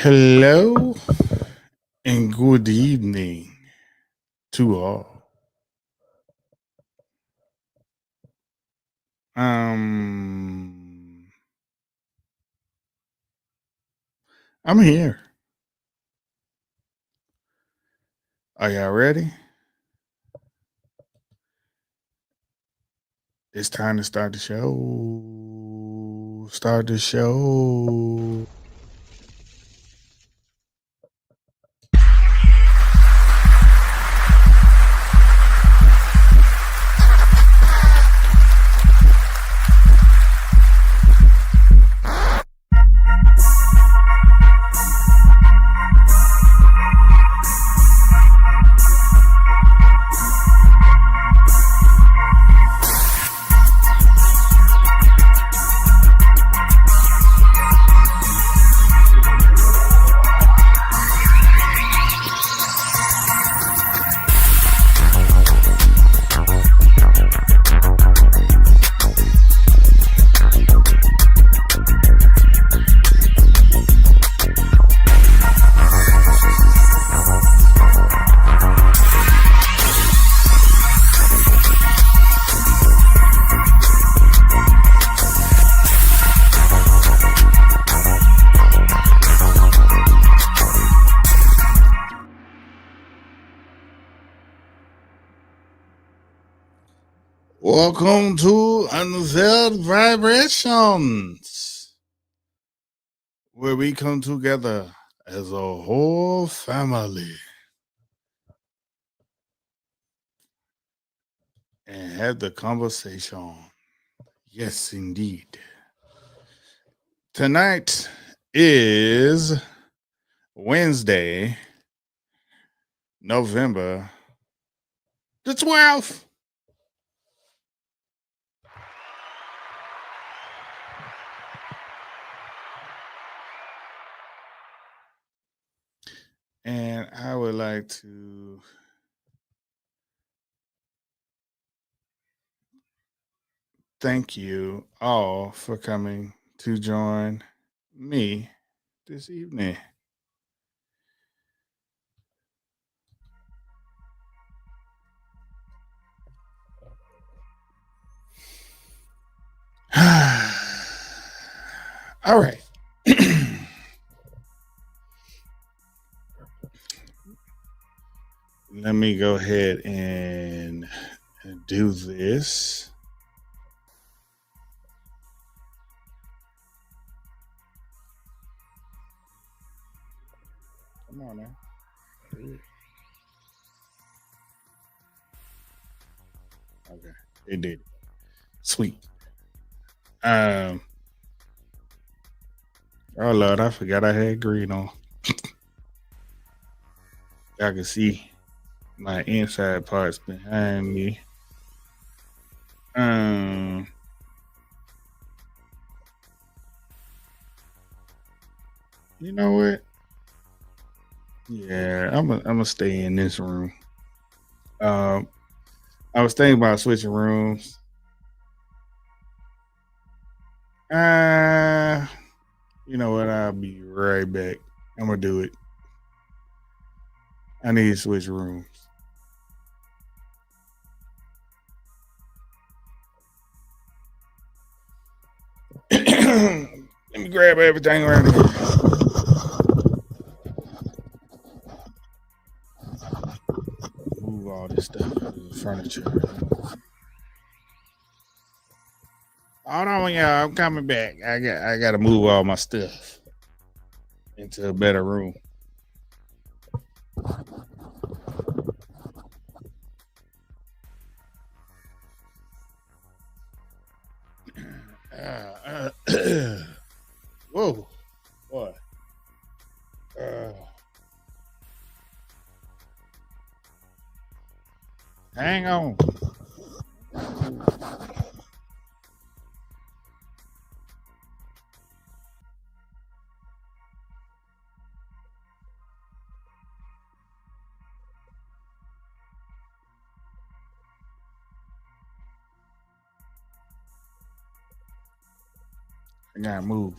Hello and good evening to all. I'm here. Are y'all ready? It's time to start the show. Start the show. Welcome to Unveiled Vibrations, where we come together as a whole family and have the conversation. Yes, indeed. Tonight is Wednesday, November the 12th. And I would like to thank you all for coming to join me this evening. All right. Let me go ahead and do this. Come on now. Okay, it did. Sweet. Oh Lord, I forgot I had green on. Y'all can see my inside parts behind me. You know what? Yeah, I'm gonna stay in this room. I was thinking about switching rooms. You know what? I'll be right back. I'm gonna do it. I need to switch rooms. Let me grab everything around here. Move all this stuff, furniture. Hold on, y'all. I'm coming back. I got to move all my stuff into a better room. Whoa, boy. Hang on. I gotta move.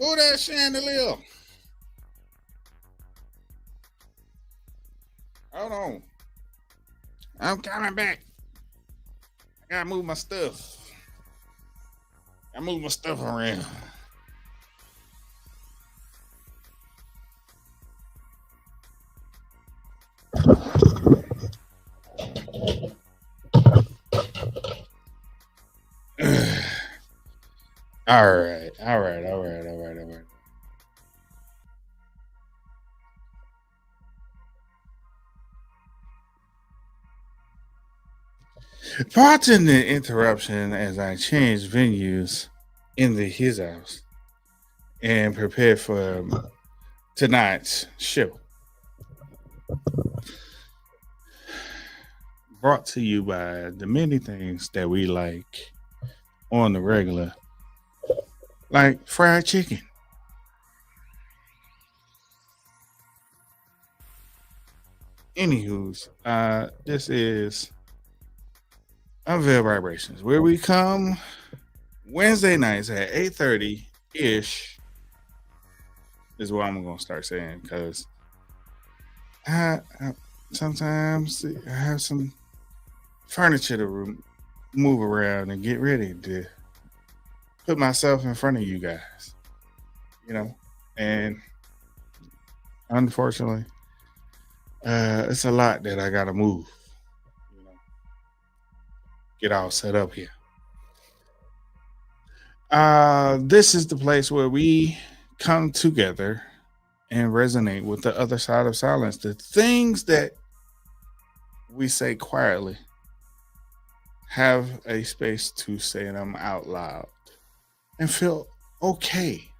Who that chandelier? Hold on. I'm coming back. I gotta move my stuff. I move my stuff around. All right. Pardon the interruption as I change venues in his house and prepare for tonight's show. Brought to you by the many things that we like on the regular, like fried chicken. Anywho's, this is Unveil Vibrations, where we come Wednesday nights at 8:30 ish. Is what I'm gonna start saying because I sometimes I have some furniture to move around and get ready to put myself in front of you guys, and unfortunately, it's a lot that I gotta move, get all set up here. This is the place where we come together and resonate with the other side of silence. The things that we say quietly, have a space to say them out loud and feel okay,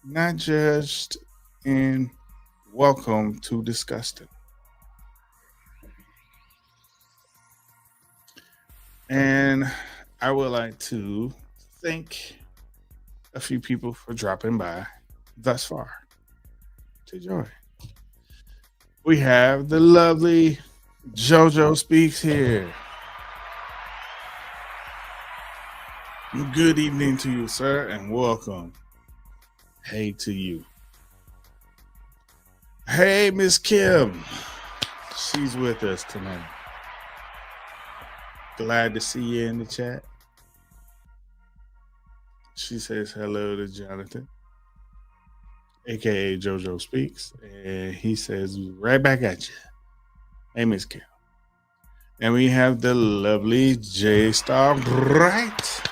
not judged, and welcome to discuss them. And I would like to thank a few people for dropping by thus far to join. We have the lovely JoJo Speaks here. Good evening to you, sir, and welcome. Hey to you. Hey, Miss Kim. She's with us tonight. Glad to see you in the chat. She says hello to Jonathan, aka JoJo Speaks, and he says right back at you. Hey, Miss Kim. And we have the lovely J Star Bright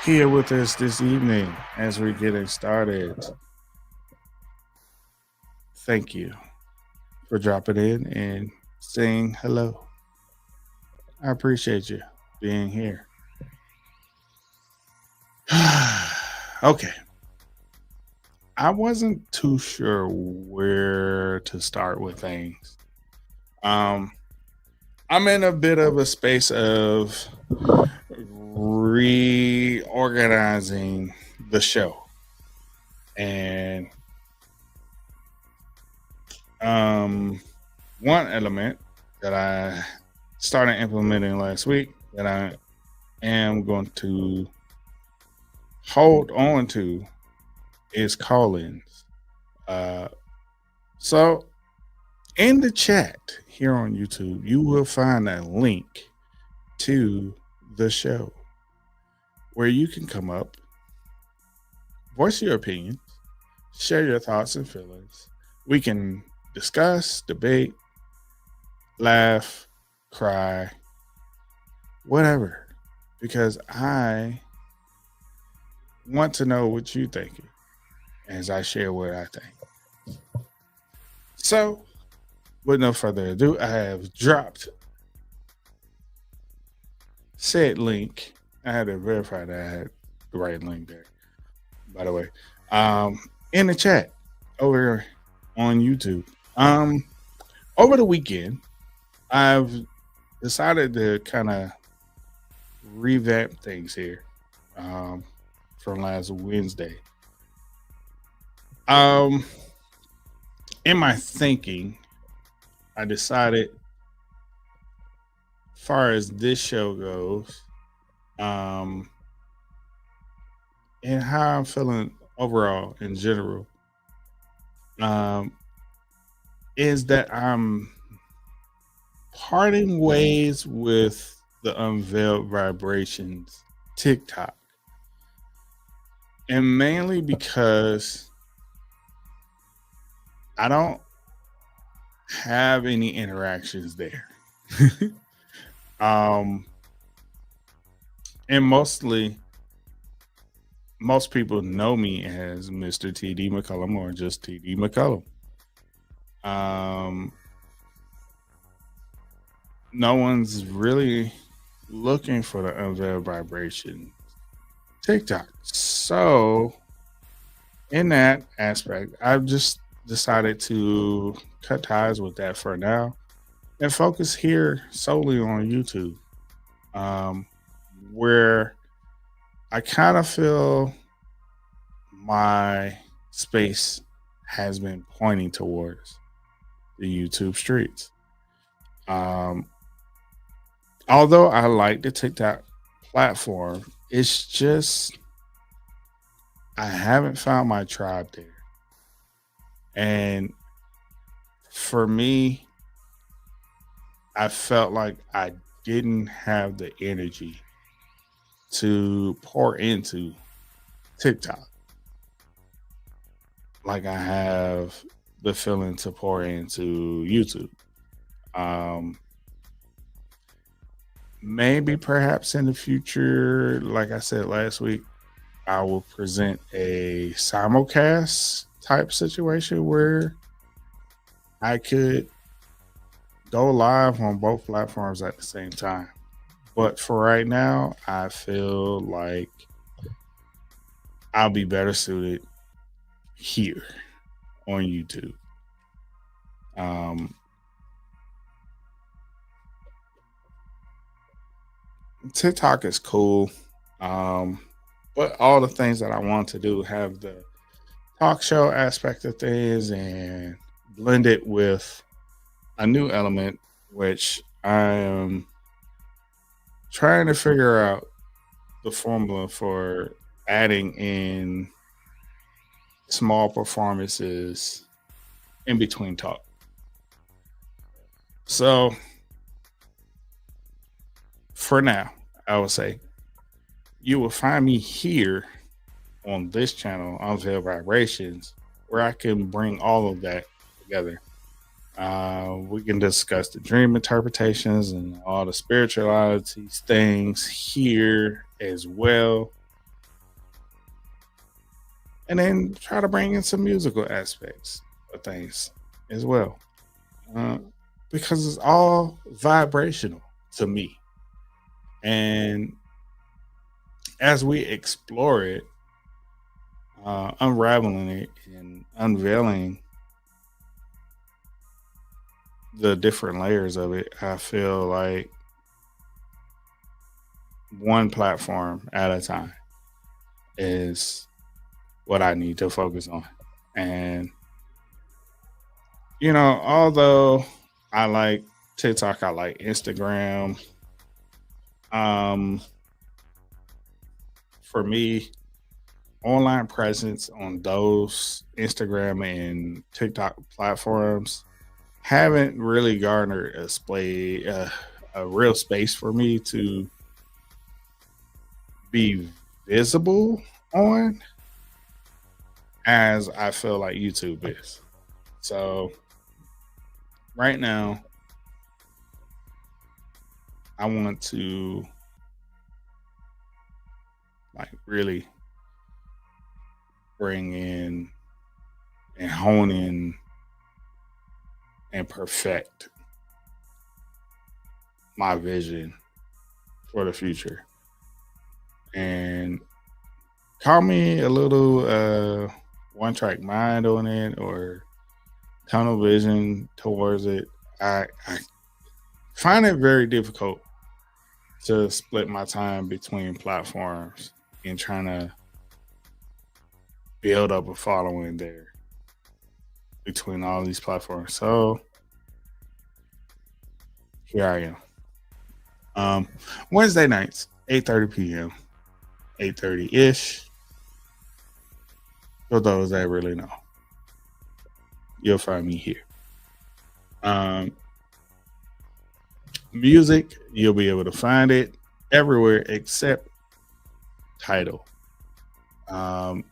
here with us this evening as we're getting started. Thank you for dropping in and saying hello. I appreciate you being here. Okay. I wasn't too sure where to start with things. I'm in a bit of a space of reorganizing the show. And one element that I started implementing last week that I am going to hold on to is call-ins. So in the chat here on YouTube, you will find a link to the show where you can come up, voice your opinions, share your thoughts and feelings. We can discuss, debate, laugh, cry, whatever, because I want to know what you think as I share what I think. So, with no further ado, I have dropped said link. I had to verify that I had the right link there, by the way. In the chat over on YouTube. Over the weekend, I've decided to kind of revamp things here from last Wednesday. In my thinking, I decided, as far as this show goes, and how I'm feeling overall in general, um, is that I'm parting ways with the Unveiled Vibrations TikTok. And mainly because I don't have any interactions there. um, and most people know me as Mr. TD McCollum or just TD McCollum. Um, no one's really looking for the Unveiled Vibration TikTok. So, in that aspect, I've just decided to cut ties with that for now and focus here solely on YouTube, um, where I kind of feel my space has been pointing towards the YouTube streets. Um, although I like the TikTok platform, it's just I haven't found my tribe there. And for me, I felt like I didn't have the energy to pour into TikTok like I have the feeling to pour into YouTube. Um, maybe perhaps in the future, like I said last week, I will present a simulcast type situation where I could go live on both platforms at the same time. But for right now, I feel like I'll be better suited here on YouTube. Um, TikTok is cool, but all the things that I want to do have the talk show aspect of things and blend it with a new element, which I am trying to figure out the formula for adding in small performances in between talk. So for now, I would say you will find me here on this channel, Unveiled Vibrations, where I can bring all of that together. We can discuss the dream interpretations and all the spiritualities things here as well. And then try to bring in some musical aspects of things as well. Uh, because it's all vibrational to me. And as we explore it, unraveling it and unveiling the different layers of it, I feel like one platform at a time is what I need to focus on. And, although I like TikTok, I like Instagram, um, for me, online presence on those Instagram and TikTok platforms haven't really garnered a real space for me to be visible on as I feel like YouTube is. So right now, I want to really bring in and hone in and perfect my vision for the future. And call me a little one track mind on it or tunnel vision towards it. I find it very difficult to split my time between platforms and trying to build up a following there between all these platforms. So here I am. Wednesday nights, 8:30 p.m., 8:30 ish. For those that really know, you'll find me here. Um, Music, you'll be able to find it everywhere except Title. Um,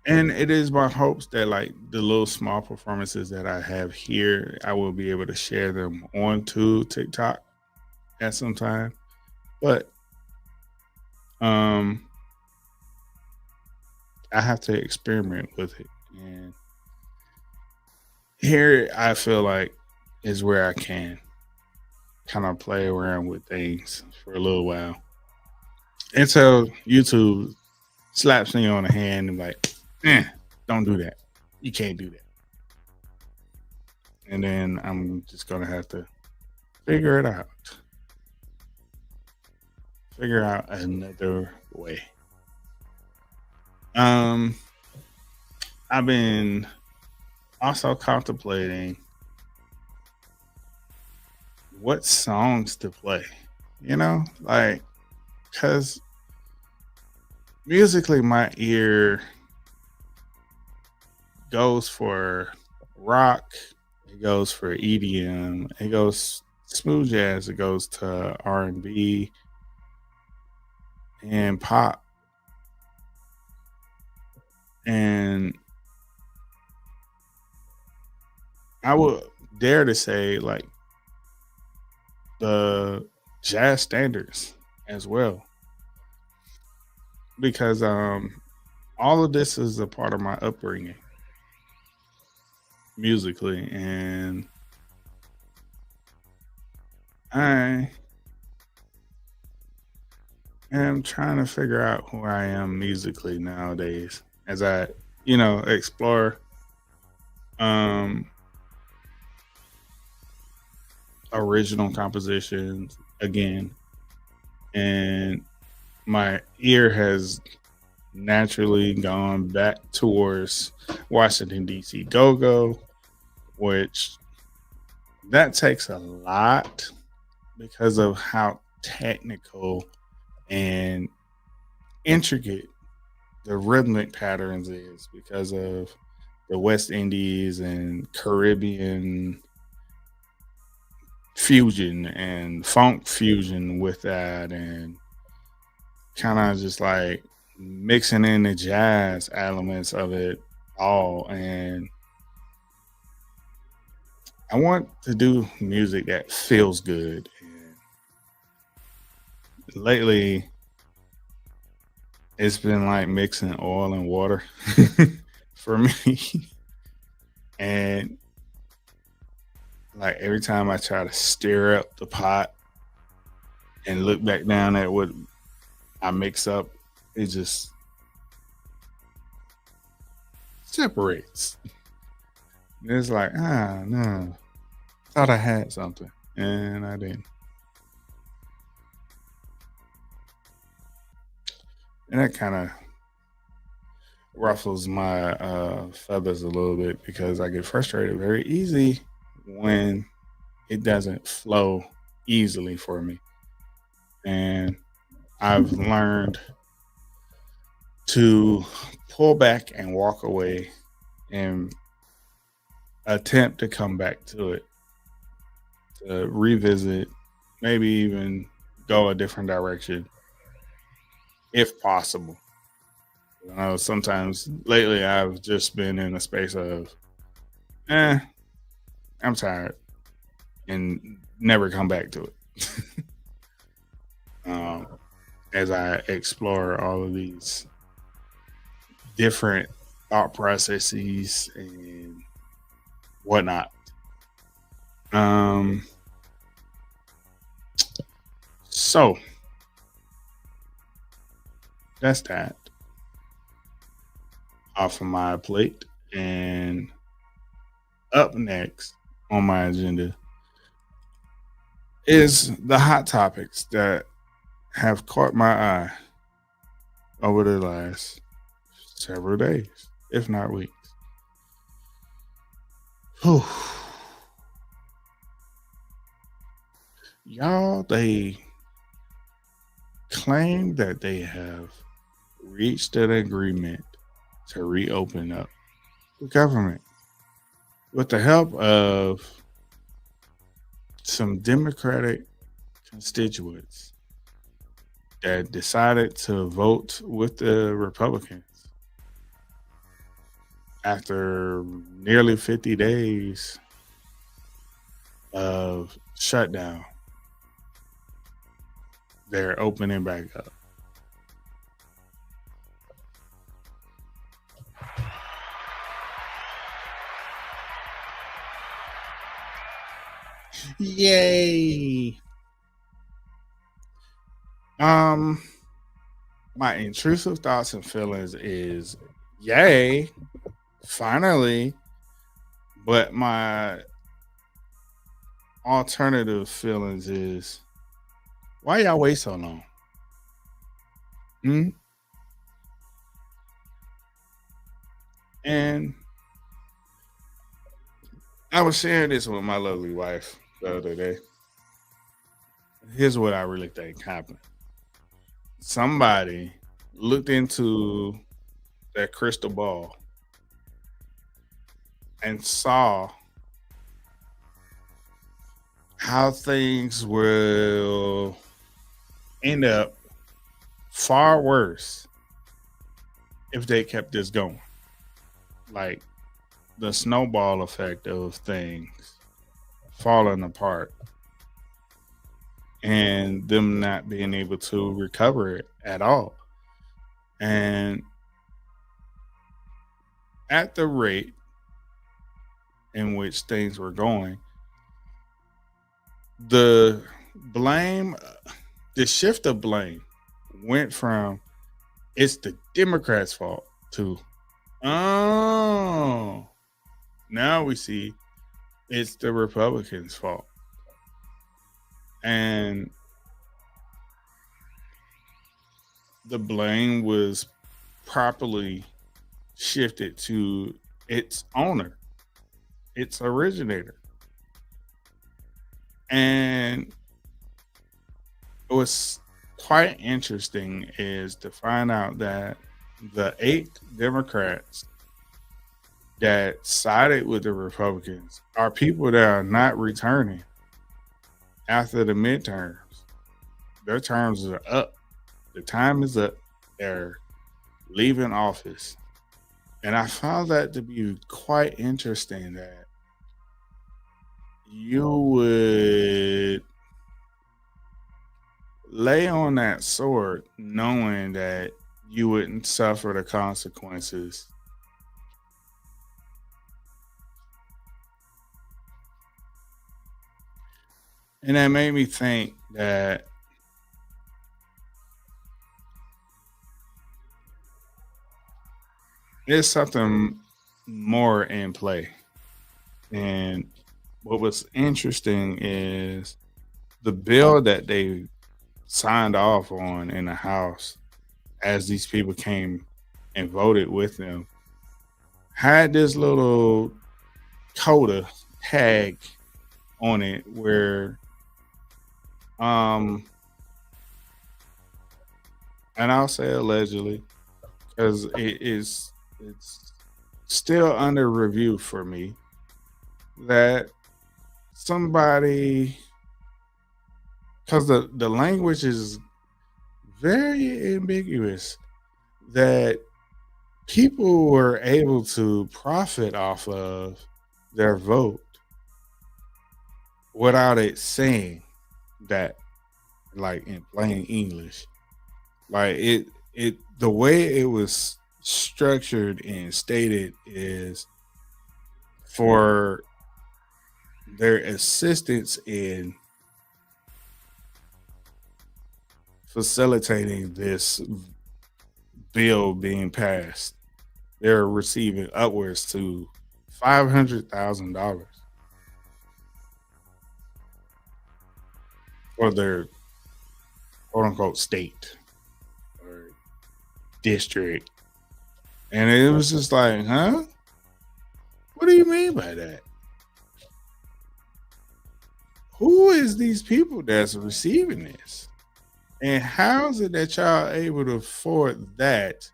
and it is my hopes that like the little small performances that I have here, I will be able to share them onto TikTok at some time. But um, I have to experiment with it, and here I feel like is where I can kind of play around with things for a little while until YouTube slaps me on the hand and like, don't do that. You can't do that. And then I'm just gonna have to figure it out. Figure out another way. Um, I've been also contemplating what songs to play. Like, cause musically my ear goes for rock, it goes for EDM, it goes smooth jazz, it goes to R&B and pop. And I would dare to say like the jazz standards as well, because all of this is a part of my upbringing musically, and I am trying to figure out who I am musically nowadays as I explore um original compositions again, and my ear has naturally gone back towards Washington D.C. go-go, which that takes a lot because of how technical and intricate the rhythmic patterns is, because of the West Indies and Caribbean fusion and funk fusion with that, and kind of just like mixing in the jazz elements of it all. And I want to do music that feels good. And lately, it's been like mixing oil and water for me. And like every time I try to stir up the pot and look back down at what I mix up, it just separates. And it's like, no, thought I had something and I didn't. And that kind of ruffles my feathers a little bit, because I get frustrated very easy when it doesn't flow easily for me. And I've learned to pull back and walk away and attempt to come back to it, to revisit, maybe even go a different direction if possible. Sometimes lately I've just been in a space of, I'm tired, and never come back to it. um, as I explore all of these different thought processes and whatnot. Um, so that's that off of my plate. And up next on my agenda is the hot topics that have caught my eye over the last several days, if not weeks. Whew. Y'all, they claim that they have reached an agreement to reopen up the government with the help of some Democratic constituents that decided to vote with the Republicans after nearly 50 days of shutdown. They're opening back up. Yay! Um, my intrusive thoughts and feelings is yay, finally. But my alternative feelings is why y'all wait so long? Hmm? And I was sharing this with my lovely wife the other day. Here's what I really think happened. Somebody looked into that crystal ball and saw how things will end up far worse if they kept this going. Like the snowball effect of things falling apart and them not being able to recover it at all. And at the rate in which things were going, the blame, the shift of blame went from it's the Democrats' fault to, oh, now we see it's the Republicans' fault. And the blame was properly shifted to its owner, its originator. And it was quite interesting is to find out that the 8 Democrats that sided with the Republicans are people that are not returning after the midterms. Their terms are up. The time is up. They're leaving office. And I found that to be quite interesting that you would lay on that sword knowing that you wouldn't suffer the consequences. And that made me think that there's something more in play. And what was interesting is the bill that they signed off on in the House as these people came and voted with them had this little coda tag on it where and I'll say allegedly because it's still under review for me that somebody, because the language is very ambiguous, that people were able to profit off of their vote without it saying that, like in plain English. Like it the way it was structured and stated is for their assistance in facilitating this bill being passed. They're receiving upwards to $500,000 for their quote unquote state or district. And it was just like, huh? What do you mean by that? Who is these people that's receiving this? And how is it that y'all able to afford that,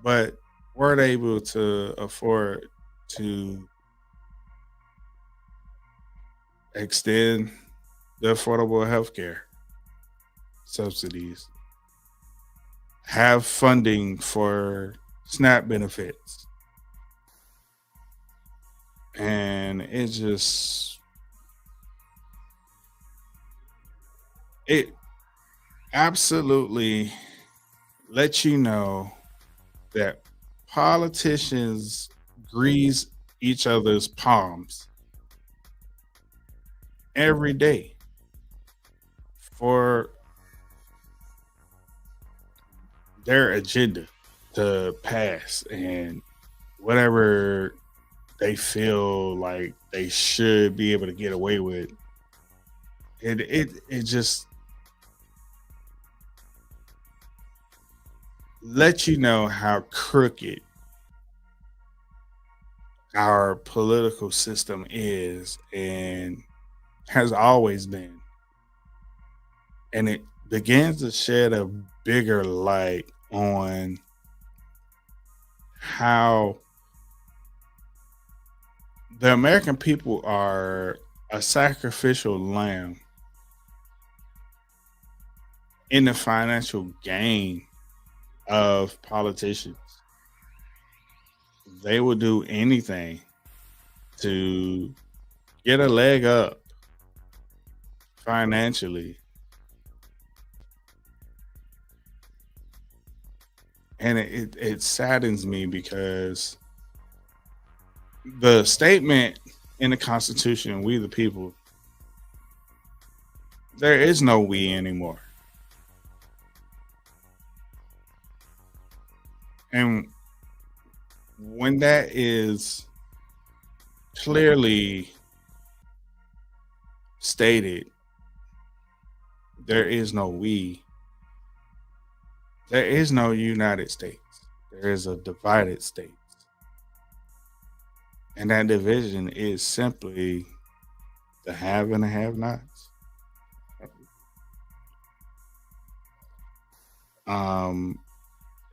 but weren't able to afford to extend the affordable health care subsidies, have funding for SNAP benefits? And it absolutely lets you know that politicians grease each other's palms every day for their agenda to pass and whatever they feel like they should be able to get away with. It just lets you know how crooked our political system is and has always been. And it begins to shed a bigger light on how the American people are a sacrificial lamb in the financial gain of politicians. They will do anything to get a leg up financially. And it saddens me because the statement in the Constitution, we the people, there is no we anymore. And when that is clearly stated, there is no we, there is no United States. There is a divided state. And that division is simply the have and the have nots.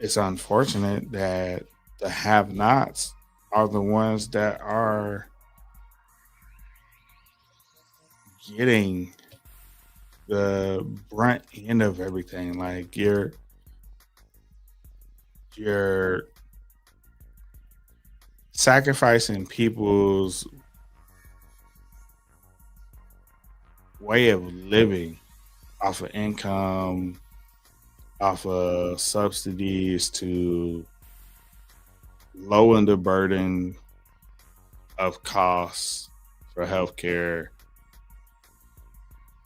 It's unfortunate that the have nots are the ones that are getting the brunt end of everything. Like you're sacrificing people's way of living off of income, off of subsidies to lower the burden of costs for healthcare,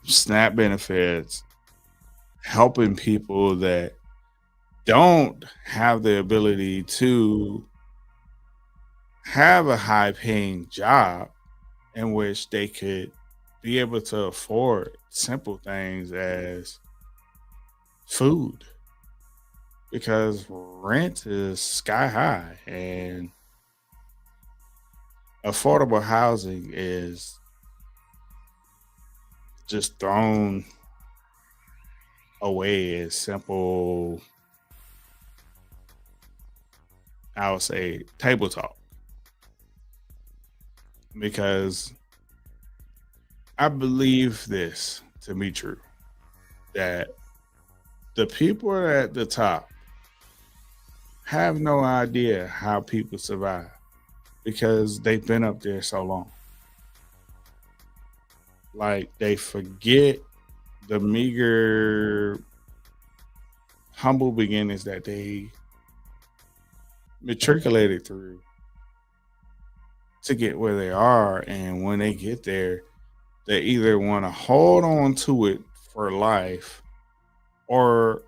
SNAP benefits, helping people that don't have the ability to have a high paying job in which they could be able to afford simple things as food, because rent is sky high and affordable housing is just thrown away as simple, I would say, table talk. Because I believe this to be true, that the people at the top have no idea how people survive because they've been up there so long. Like they forget the meager, humble beginnings that they matriculated through to get where they are. And when they get there, they either want to hold on to it for life or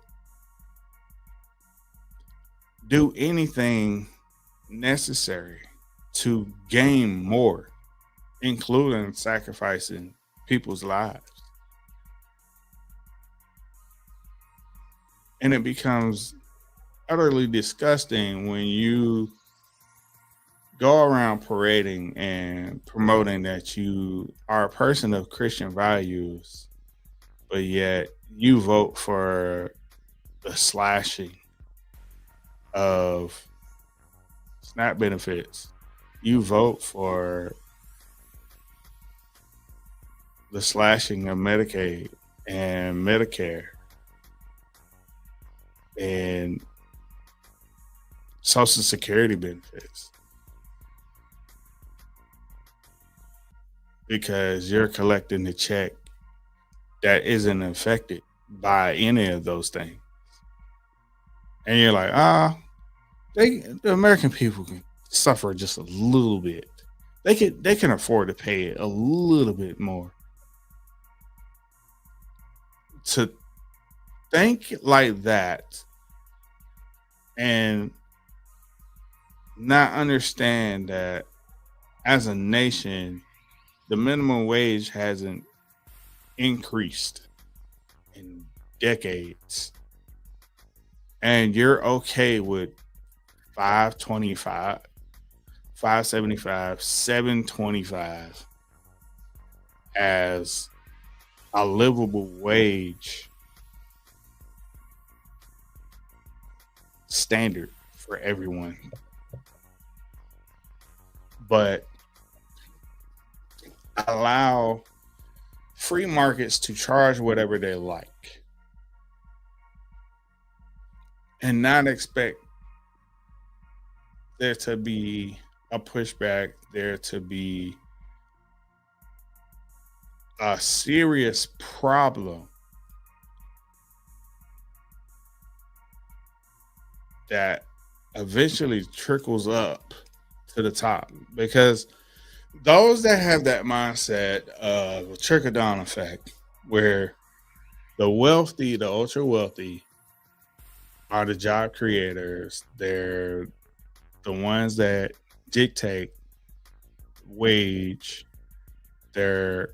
do anything necessary to gain more, including sacrificing people's lives. And it becomes utterly disgusting when you go around parading and promoting that you are a person of Christian values but yet you vote for the slashing of SNAP benefits. You vote for the slashing of Medicaid and Medicare and Social Security benefits because you're collecting the check that isn't affected by any of those things. And you're like, the American people can suffer just a little bit. They can afford to pay a little bit more. To think like that and not understand that as a nation, the minimum wage hasn't increased in decades. And you're okay with 525, 575, 725 as a livable wage standard for everyone. But allow free markets to charge whatever they like and not expect there to be a pushback, there to be a serious problem that eventually trickles up to the top. Because those that have that mindset of a trickle down effect, where the wealthy, the ultra wealthy, are the job creators, they're the ones that dictate wage, they're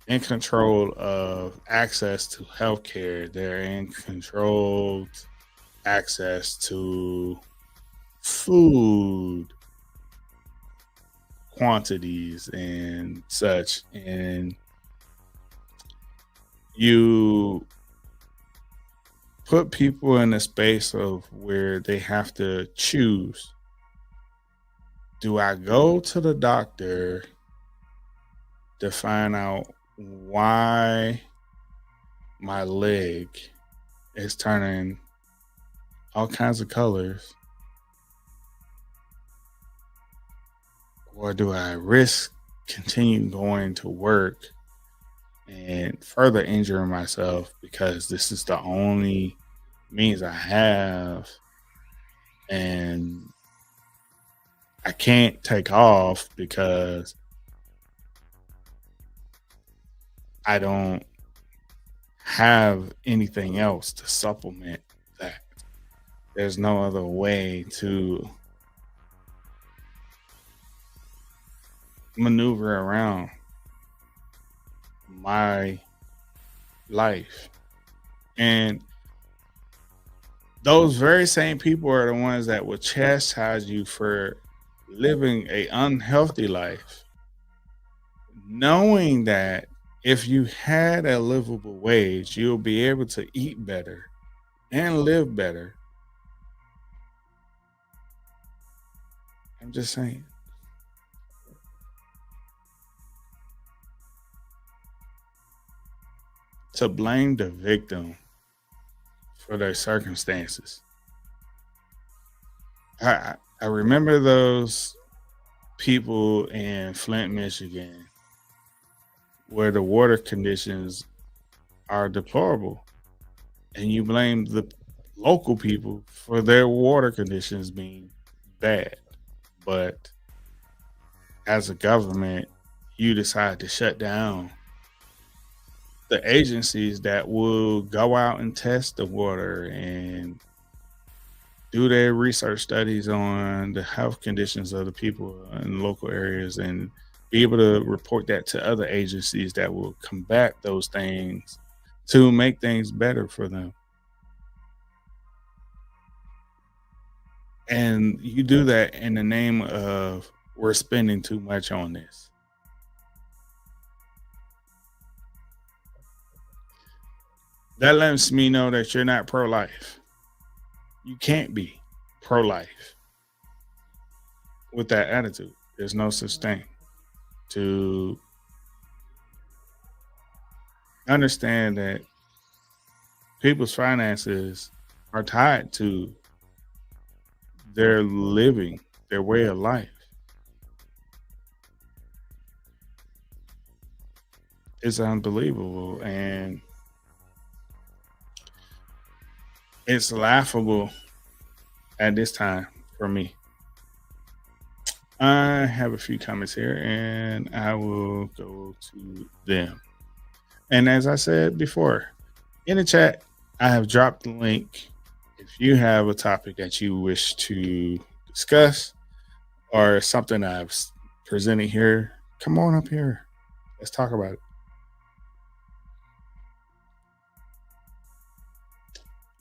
in control of access to healthcare, they're in control access to food quantities and such, and you put people in a space of where they have to choose. Do I go to the doctor to find out why my leg is turning all kinds of colors? Or do I risk continue going to work and further injuring myself because this is the only means I have and I can't take off because I don't have anything else to supplement that? There's no other way to maneuver around my life. And those very same people are the ones that will chastise you for living a unhealthy life, knowing that if you had a livable wage, you'll be able to eat better and live better. I'm just saying. To blame the victim for their circumstances. I remember those people in Flint, Michigan, where the water conditions are deplorable, and you blame the local people for their water conditions being bad. But as a government, you decide to shut down the agencies that will go out and test the water and do their research studies on the health conditions of the people in local areas and be able to report that to other agencies that will combat those things to make things better for them. And you do that in the name of we're spending too much on this. That lets me know that you're not pro-life. You can't be pro-life with that attitude. There's no such thing. To understand that people's finances are tied to their living, their way of life. It's unbelievable, and it's laughable at this time for me. I have a few comments here and I will go to them. And as I said before, in the chat, I have dropped the link. If you have a topic that you wish to discuss or something I've presented here, come on up here. Let's talk about it.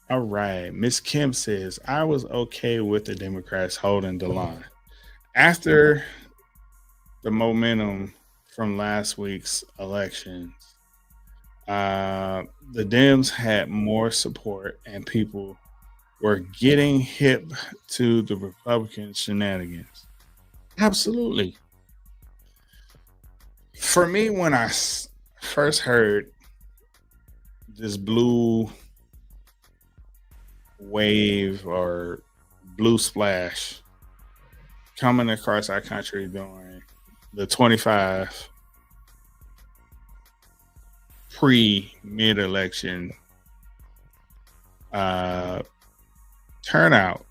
All right. Miss Kim says, I was okay with the Democrats holding the line. After the momentum from last week's elections, the Dems had more support and people were getting hip to the Republican shenanigans. Absolutely. For me, when I first heard this blue wave or blue splash coming across our country during the 25 mid-election turnout,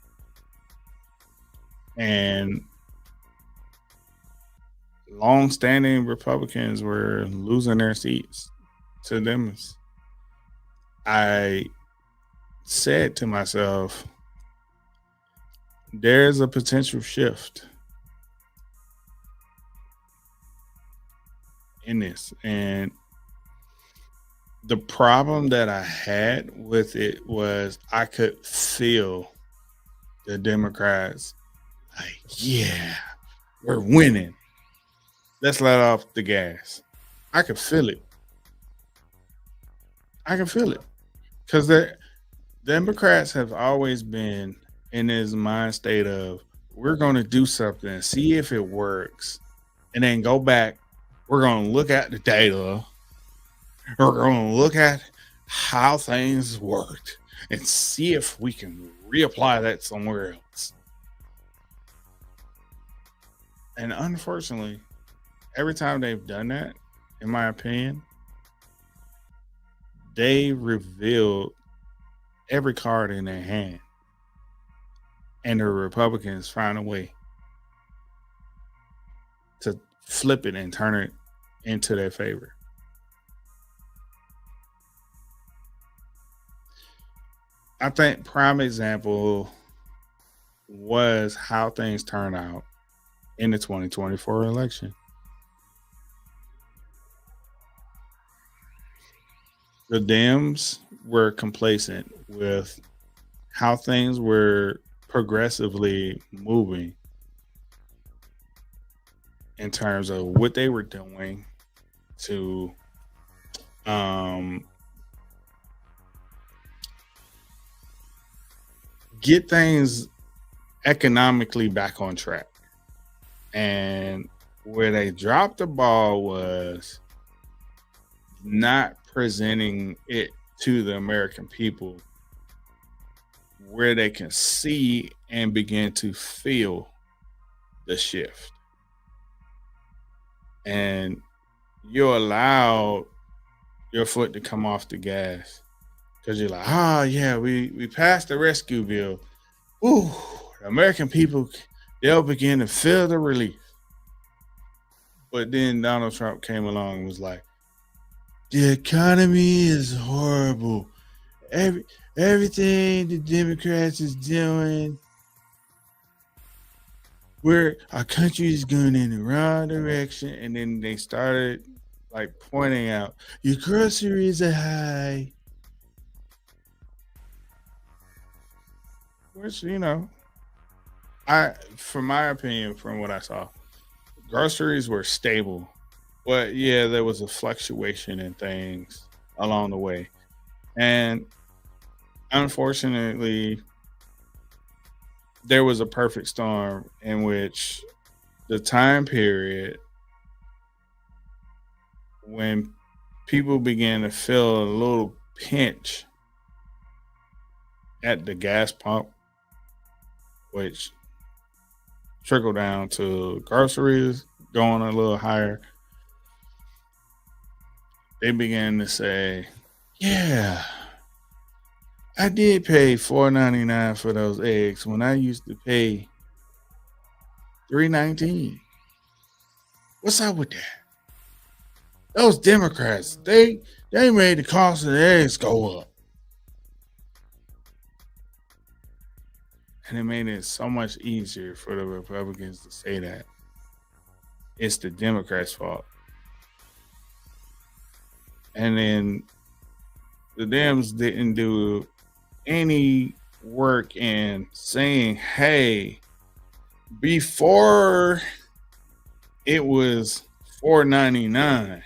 and long-standing Republicans were losing their seats to Democrats, I said to myself, there's a potential shift in this. And the problem that I had with it was I could feel the Democrats like, yeah, we're winning. Let's let off the gas. I could feel it. I can feel it. Because the Democrats have always been in this mind state of, we're going to do something, see if it works, and then go back. We're going to look at the data. We're going to look at how things worked and see if we can reapply that somewhere else. And unfortunately, every time they've done that, in my opinion, they revealed every card in their hand. And the Republicans find a way to flip it and turn it into their favor. I think prime example was how things turned out in the 2024 election. The Dems were complacent with how things were progressively moving in terms of what they were doing to get things economically back on track. And where they dropped the ball was not presenting it to the American people where they can see and begin to feel the shift. And you allow your foot to come off the gas because you're like, oh yeah, we passed the rescue bill. Ooh, the American people, they'll begin to feel the relief. But then Donald Trump came along and was like, the economy is horrible. Everything the Democrats is doing, where our country is going in the wrong direction. And then they started like pointing out, your groceries are high. Which, you know, from my opinion, from what I saw, groceries were stable. But yeah, there was a fluctuation in things along the way. And unfortunately, there was a perfect storm in which the time period when people began to feel a little pinch at the gas pump, which trickled down to groceries going a little higher, they began to say, yeah, I did pay $4.99 for those eggs when I used to pay $3.19. What's up with that? Those Democrats, they made the cost of the eggs go up. And it made it so much easier for the Republicans to say that it's the Democrats' fault. And then the Dems didn't do any work in saying, hey, before it was $4.99,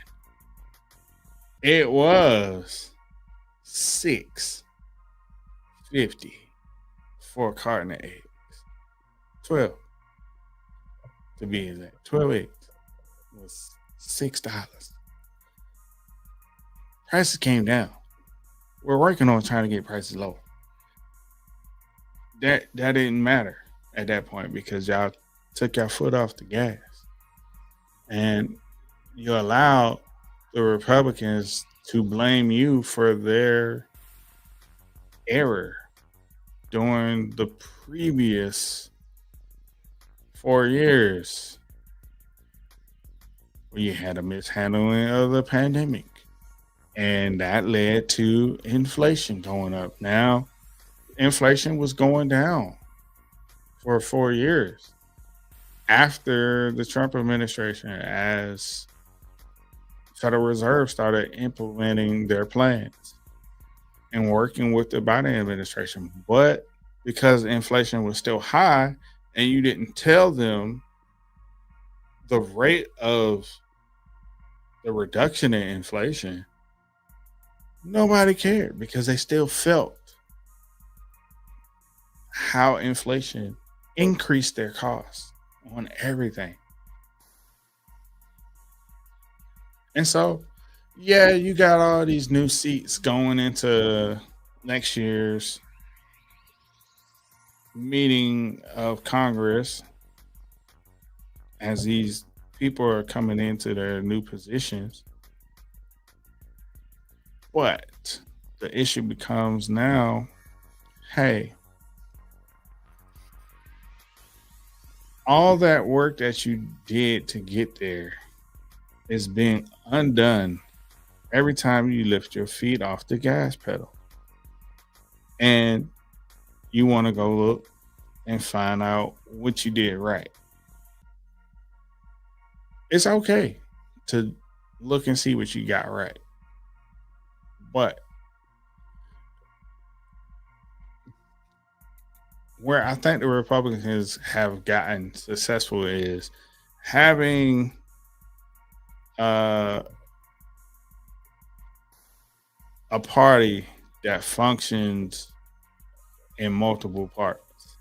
it was $6.50 for a carton of eggs. 12 to be exact. 12 eggs was $6. Prices came down. We're working on trying to get prices low. That didn't matter at that point because y'all took your foot off the gas. And you allowed the Republicans to blame you for their error during the previous 4 years where you had a mishandling of the pandemic. And that led to inflation going up. Now, inflation was going down for 4 years after the Trump administration, as Federal Reserve started implementing their plans and working with the Biden administration. But because inflation was still high and you didn't tell them the rate of the reduction in inflation, nobody cared because they still felt how inflation increased their costs on everything. And so, yeah, you got all these new seats going into next year's meeting of Congress as these people are coming into their new positions. But the issue becomes now, hey, all that work that you did to get there is being undone every time you lift your feet off the gas pedal. And you want to go look and find out what you did right. It's okay to look and see what you got right. But where I think the Republicans have gotten successful is having a party that functions in multiple parts,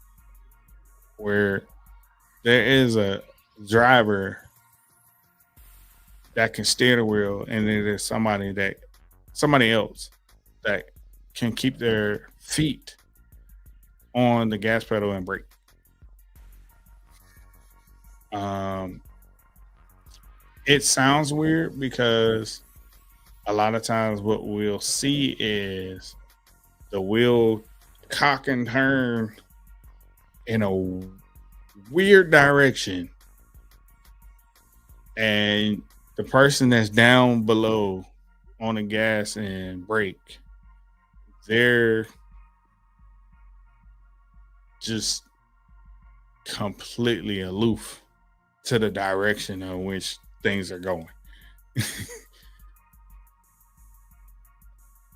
where there is a driver that can steer the wheel, and then there's somebody else that can keep their feet on the gas pedal and brake. It sounds weird because a lot of times what we'll see is the wheel cock and turn in a weird direction, and the person that's down below on the gas and brake, they're just completely aloof to the direction in which things are going.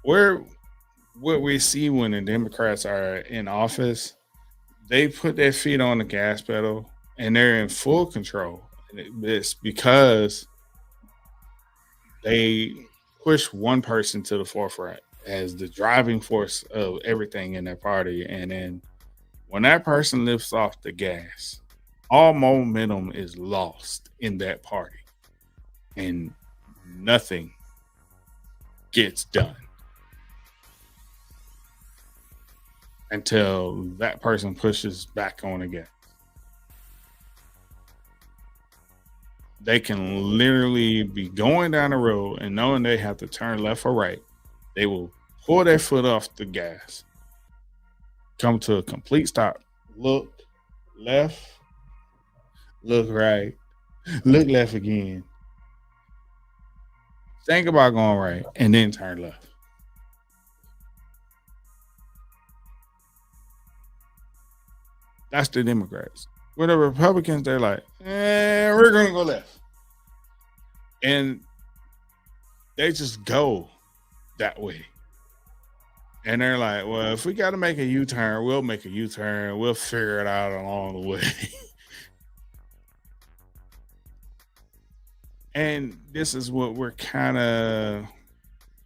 What we see when the Democrats are in office, they put their feet on the gas pedal and they're in full control. And it's because they push one person to the forefront as the driving force of everything in that party. And then when that person lifts off the gas, all momentum is lost in that party and nothing gets done until that person pushes back on again. They can literally be going down the road and knowing they have to turn left or right. They will pull their foot off the gas, come to a complete stop, look left, look right, look left again, think about going right, and then turn left. That's the Democrats. With the Republicans, they're like, we're going to go left. And they just go that way. And they're like, well, if we got to make a U-turn, we'll make a U-turn. We'll figure it out along the way. And this is what we're kind of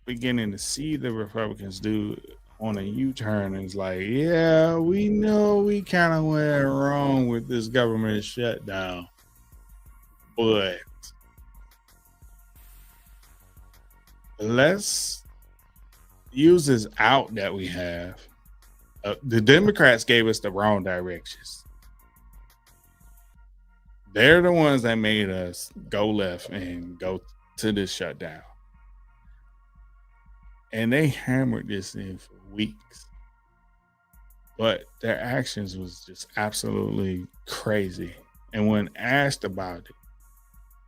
beginning to see the Republicans do on a U-turn. It's like, yeah, we know we kind of went wrong with this government shutdown, but let's use this out that we have. The Democrats gave us the wrong directions. They're the ones that made us go left and go to this shutdown. And they hammered this in for weeks. But their actions was just absolutely crazy. And when asked about it,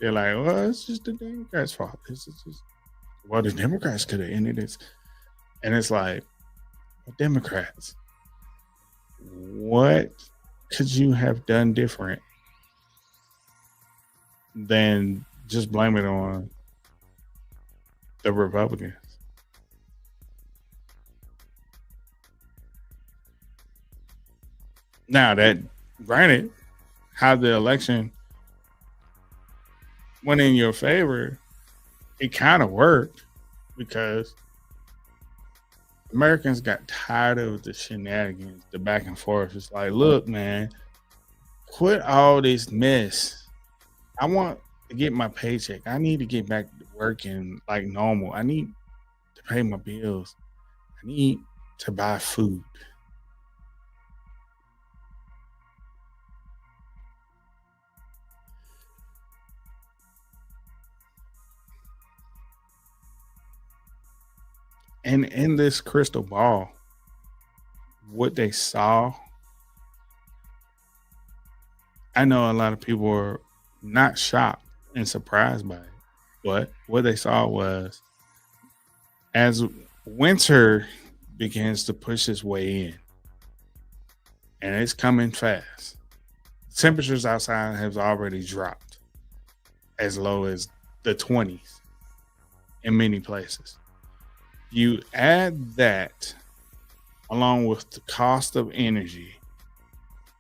they're like, well, it's just the Democrats' fault. This is just, well, the Democrats could have ended this. And it's like, well, Democrats, what could you have done different than just blame it on the Republicans? Now that, granted, how the election went in your favor, it kind of worked because Americans got tired of the shenanigans, the back and forth. It's like, look, man, quit all this mess. I want to get my paycheck. I need to get back to working like normal. I need to pay my bills. I need to buy food. And in this crystal ball, what they saw, I know a lot of people were not shocked and surprised by it, but what they saw was as winter begins to push its way in, and it's coming fast, temperatures outside have already dropped as low as the 20s in many places. You add that along with the cost of energy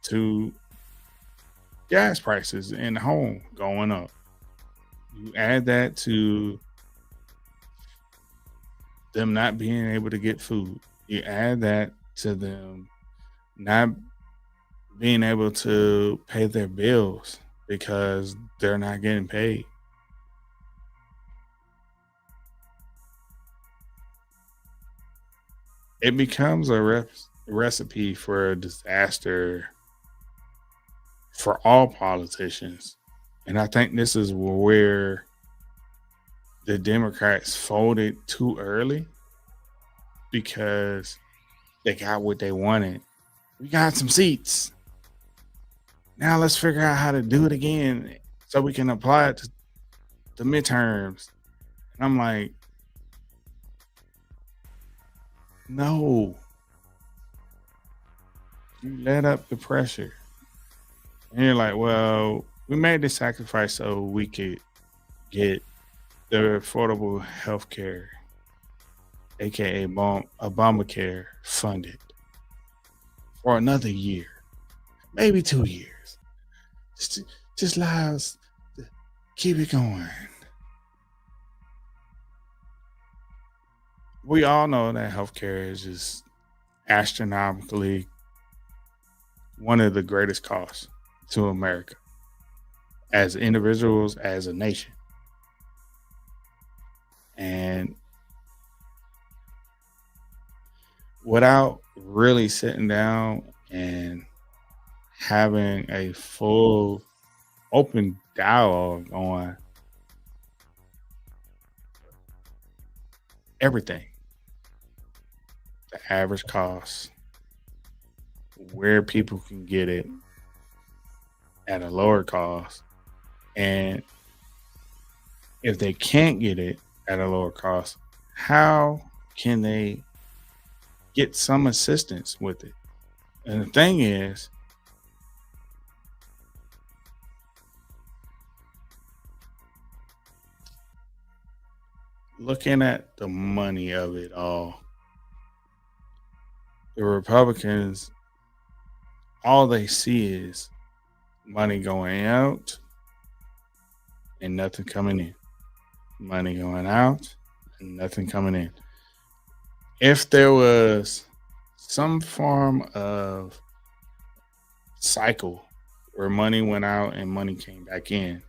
to gas prices in the home going up. You add that to them not being able to get food. You add that to them not being able to pay their bills because they're not getting paid. It becomes a recipe for a disaster for all politicians. And I think this is where the Democrats folded too early because they got what they wanted. We got some seats. Now let's figure out how to do it again so we can apply it to the midterms. And I'm like, no. You let up the pressure. And you're like, well, we made the sacrifice so we could get the affordable health care, aka Obamacare, funded for another year, maybe 2 years. Just allow us to keep it going. we all know that healthcare is just astronomically one of the greatest costs to America as individuals, as a nation. And without really sitting down and having a full open dialogue on everything, the average cost, where people can get it at a lower cost, and if they can't get it at a lower cost, how can they get some assistance with it? And the thing is, looking at the money of it all, the Republicans, all they see is money going out and nothing coming in. Money going out and nothing coming in. If there was some form of cycle where money went out and money came back in,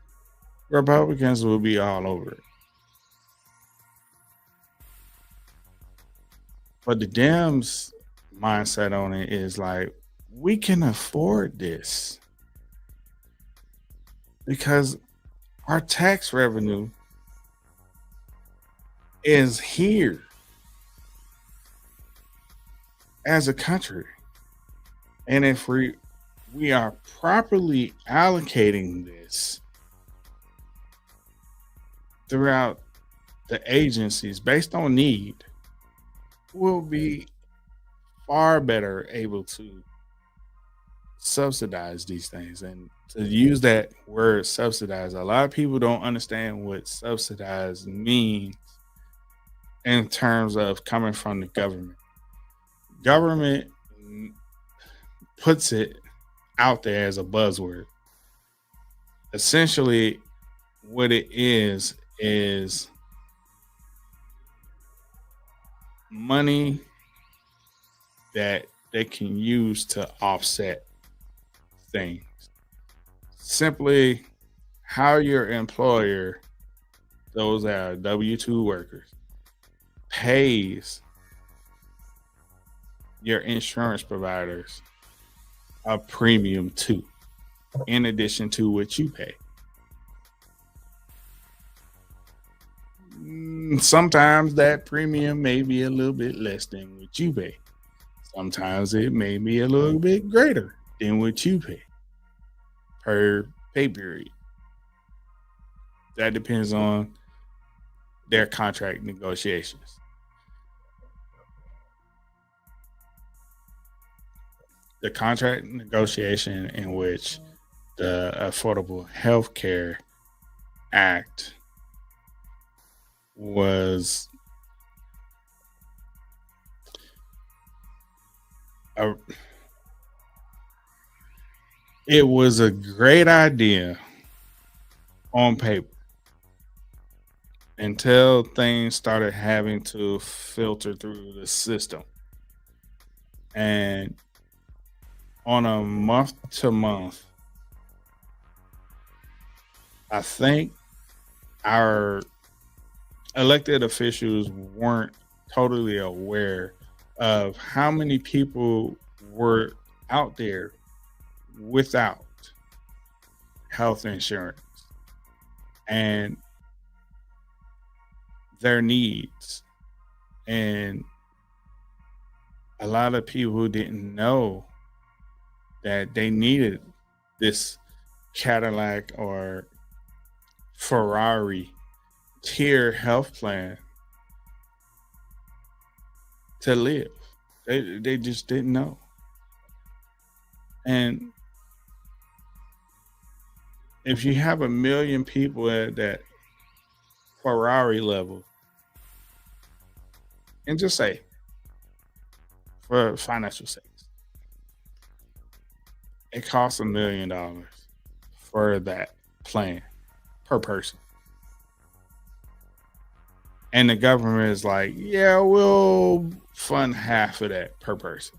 Republicans will be all over it. But the Dems' mindset on it is like, we can afford this because our tax revenue is here as a country. And if we are properly allocating this throughout the agencies based on need, we'll be far better able to subsidize these things. And to use that word subsidize, a lot of people don't understand what subsidize means in terms of coming from the government. Government puts it out there as a buzzword. Essentially, what it is money that they can use to offset things. Simply, how your employer, those that are W-2 workers, pays your insurance providers a premium too, in addition to what you pay. Sometimes that premium may be a little bit less than what you pay. Sometimes it may be a little bit greater than what you pay per pay period. That depends on their contract negotiations. The contract negotiation in which the Affordable Health Care Act was it was a great idea on paper until things started having to filter through the system. And on a month to month, I think our elected officials weren't totally aware of how many people were out there without health insurance and their needs. And a lot of people didn't know that they needed this Cadillac or Ferrari tier health plan to live. They just didn't know. And if you have 1 million people at that Ferrari level, and just say, for financial sakes, it costs $1 million for that plan per person. And the government is like, yeah, we'll fund half of that per person.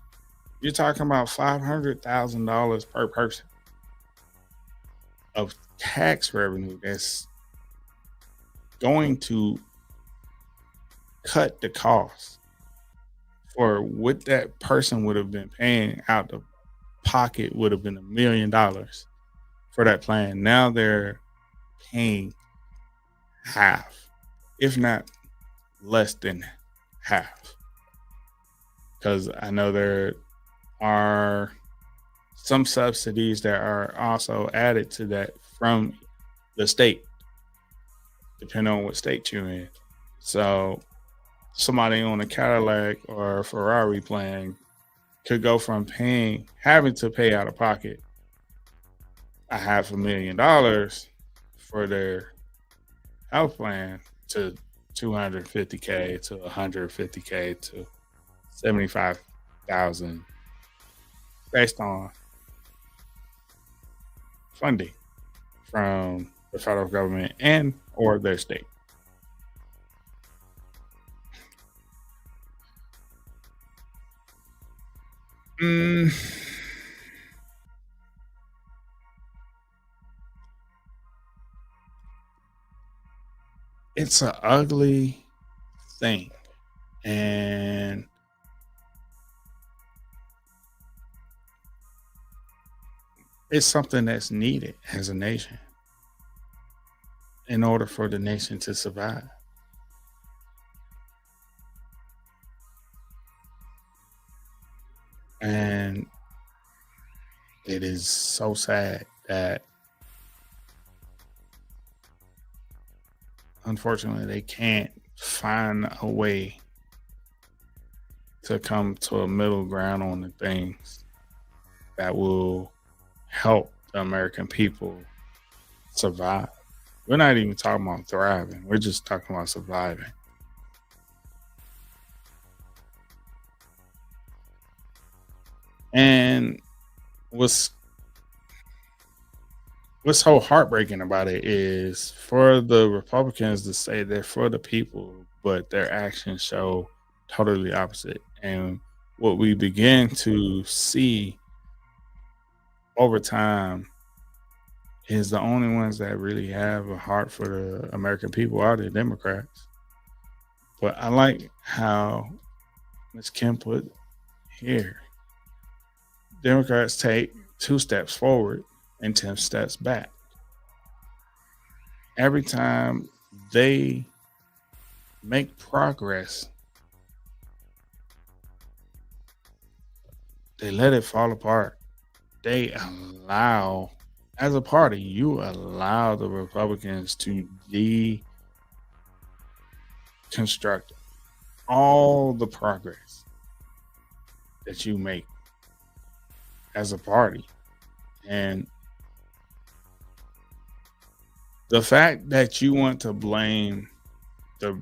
You're talking about $500,000 per person of tax revenue that's going to cut the cost for what that person would have been paying out the pocket would have been $1 million for that plan. Now they're paying half, if not less than half. Because I know there are some subsidies that are also added to that from the state, depending on what state you're in. So somebody on a Cadillac or a Ferrari plan could go from having to pay out of pocket $500,000 for their health plan to 250K to 150K to 75,000 based on funding from the federal government and or their state. Mm, it's an ugly thing. And it's something that's needed as a nation in order for the nation to survive. And it is so sad that unfortunately they can't find a way to come to a middle ground on the things that will help the American people survive. We're not even talking about thriving. We're just talking about surviving. And what's so heartbreaking about it is for the Republicans to say they're for the people, but their actions show totally opposite. And what we begin to see over time is the only ones that really have a heart for the American people are the Democrats. But I like how Ms. Kim put here. Democrats take 2 steps forward and 10 steps back. Every time they make progress, they let it fall apart. They allow, as a party, you allow the Republicans to deconstruct all the progress that you make as a party. And the fact that you want to blame the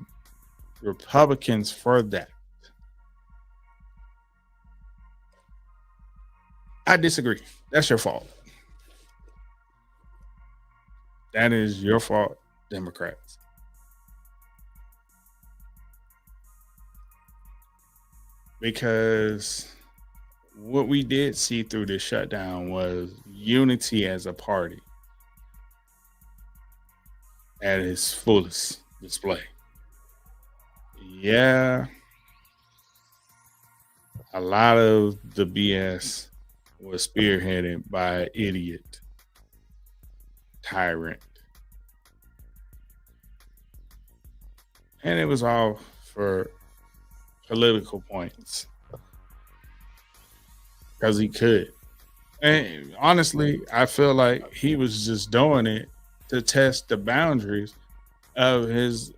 Republicans for that, I disagree. That's your fault. That is your fault, Democrats. Because what we did see through this shutdown was unity as a party at its fullest display. Yeah, a lot of the BS was spearheaded by an idiot, tyrant. And it was all for political points because he could. And honestly, I feel like he was just doing it to test the boundaries of his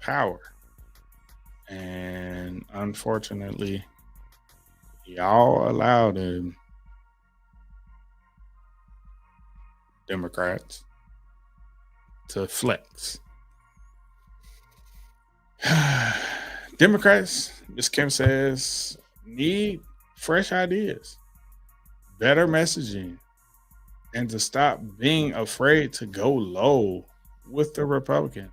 power. And unfortunately, y'all allowed him, Democrats, to flex. Democrats, Ms. Kim says, need fresh ideas, better messaging, and to stop being afraid to go low with the Republicans.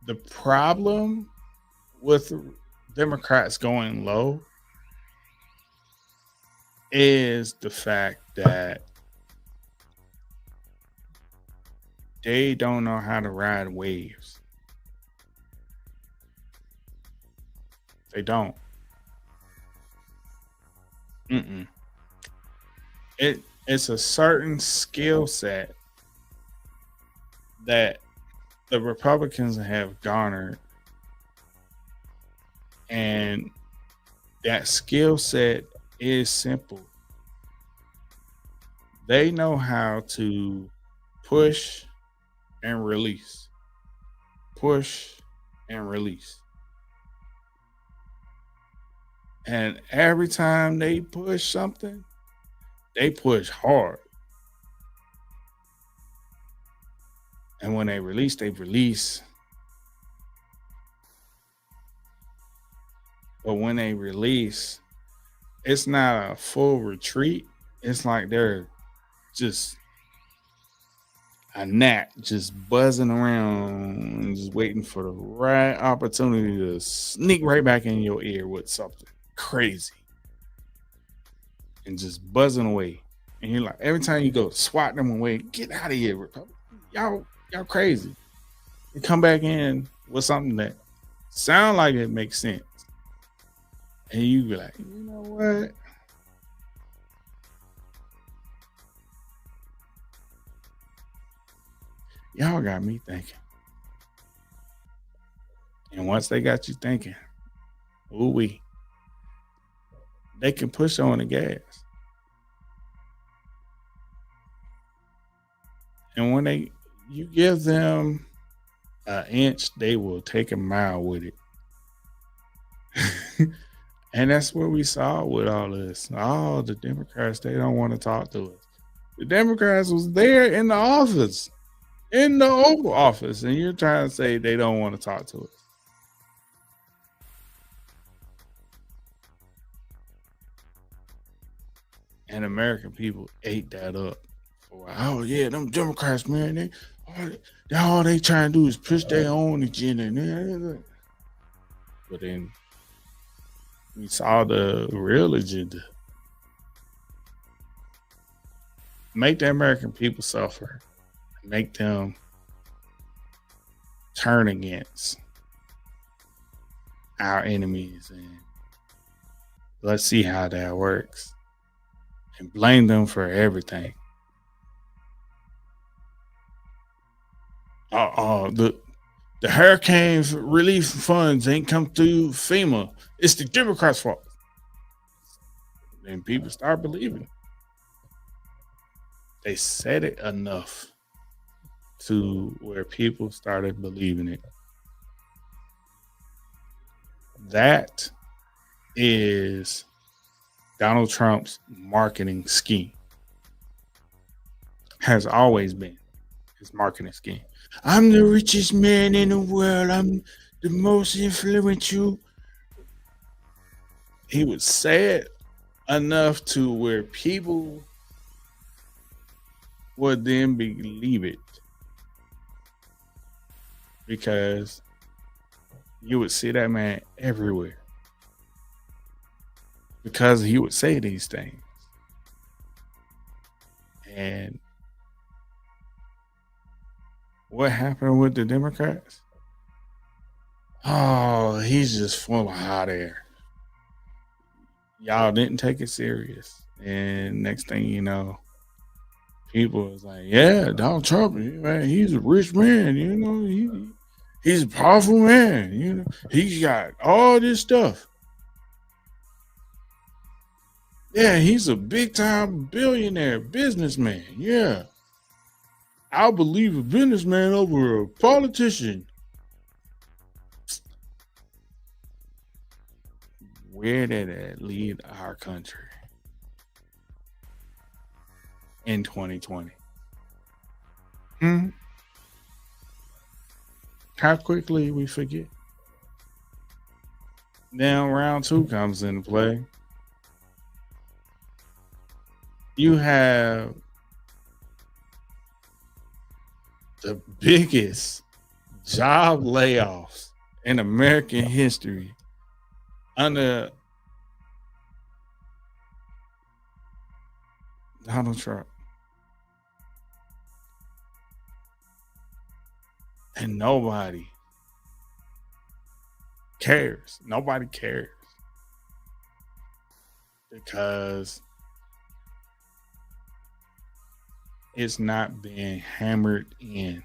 The problem with Democrats going low is the fact that they don't know how to ride waves. They don't. Mm-mm. It's a certain skill set that the Republicans have garnered, and that skill set is simple. They know how to push and release, push and release. And every time they push something, they push hard. And when they release. But when they release, it's not a full retreat. It's like they're just a gnat just buzzing around and just waiting for the right opportunity to sneak right back in your ear with something crazy and just buzzing away. And you're like, every time you go swat them away, get out of here, Republic. Y'all crazy. You come back in with something that sound like it makes sense. And you be like, you know what? Y'all got me thinking. And once they got you thinking, ooh-wee, they can push on the gas. And when you give them an inch, they will take a mile with it. And that's what we saw with all this. All the Democrats, they don't want to talk to us. The Democrats was there in the office, in the Oval Office, and you're trying to say they don't want to talk to us. And American people ate that up. Oh yeah, them Democrats, man, all they trying to do is push their own agenda. But then we saw the real agenda. Make the American people suffer. Make them turn against our enemies. And let's see how that works. And blame them for everything. The hurricane relief funds ain't come through FEMA. It's the Democrats' fault. And people start believing. They said it enough to where people started believing it. That is Donald Trump's marketing scheme. Has always been his marketing scheme. I'm the richest man in the world. I'm the most influential. He would say it enough to where people would then believe it, because you would see that man everywhere, because he would say these things. And what happened with the Democrats? Oh, he's just full of hot air. Y'all didn't take it serious. And next thing you know, people was like, yeah, Donald Trump, man, he's a rich man, you know, he's a powerful man, you know, he's got all this stuff. Yeah, he's a big time billionaire, businessman. Yeah. I'll believe a businessman over a politician. Where did it lead our country in 2020? How quickly we forget. Now round 2 comes into play. You have the biggest job layoffs in American history under Donald Trump. And nobody cares. Nobody cares. Because it's not being hammered in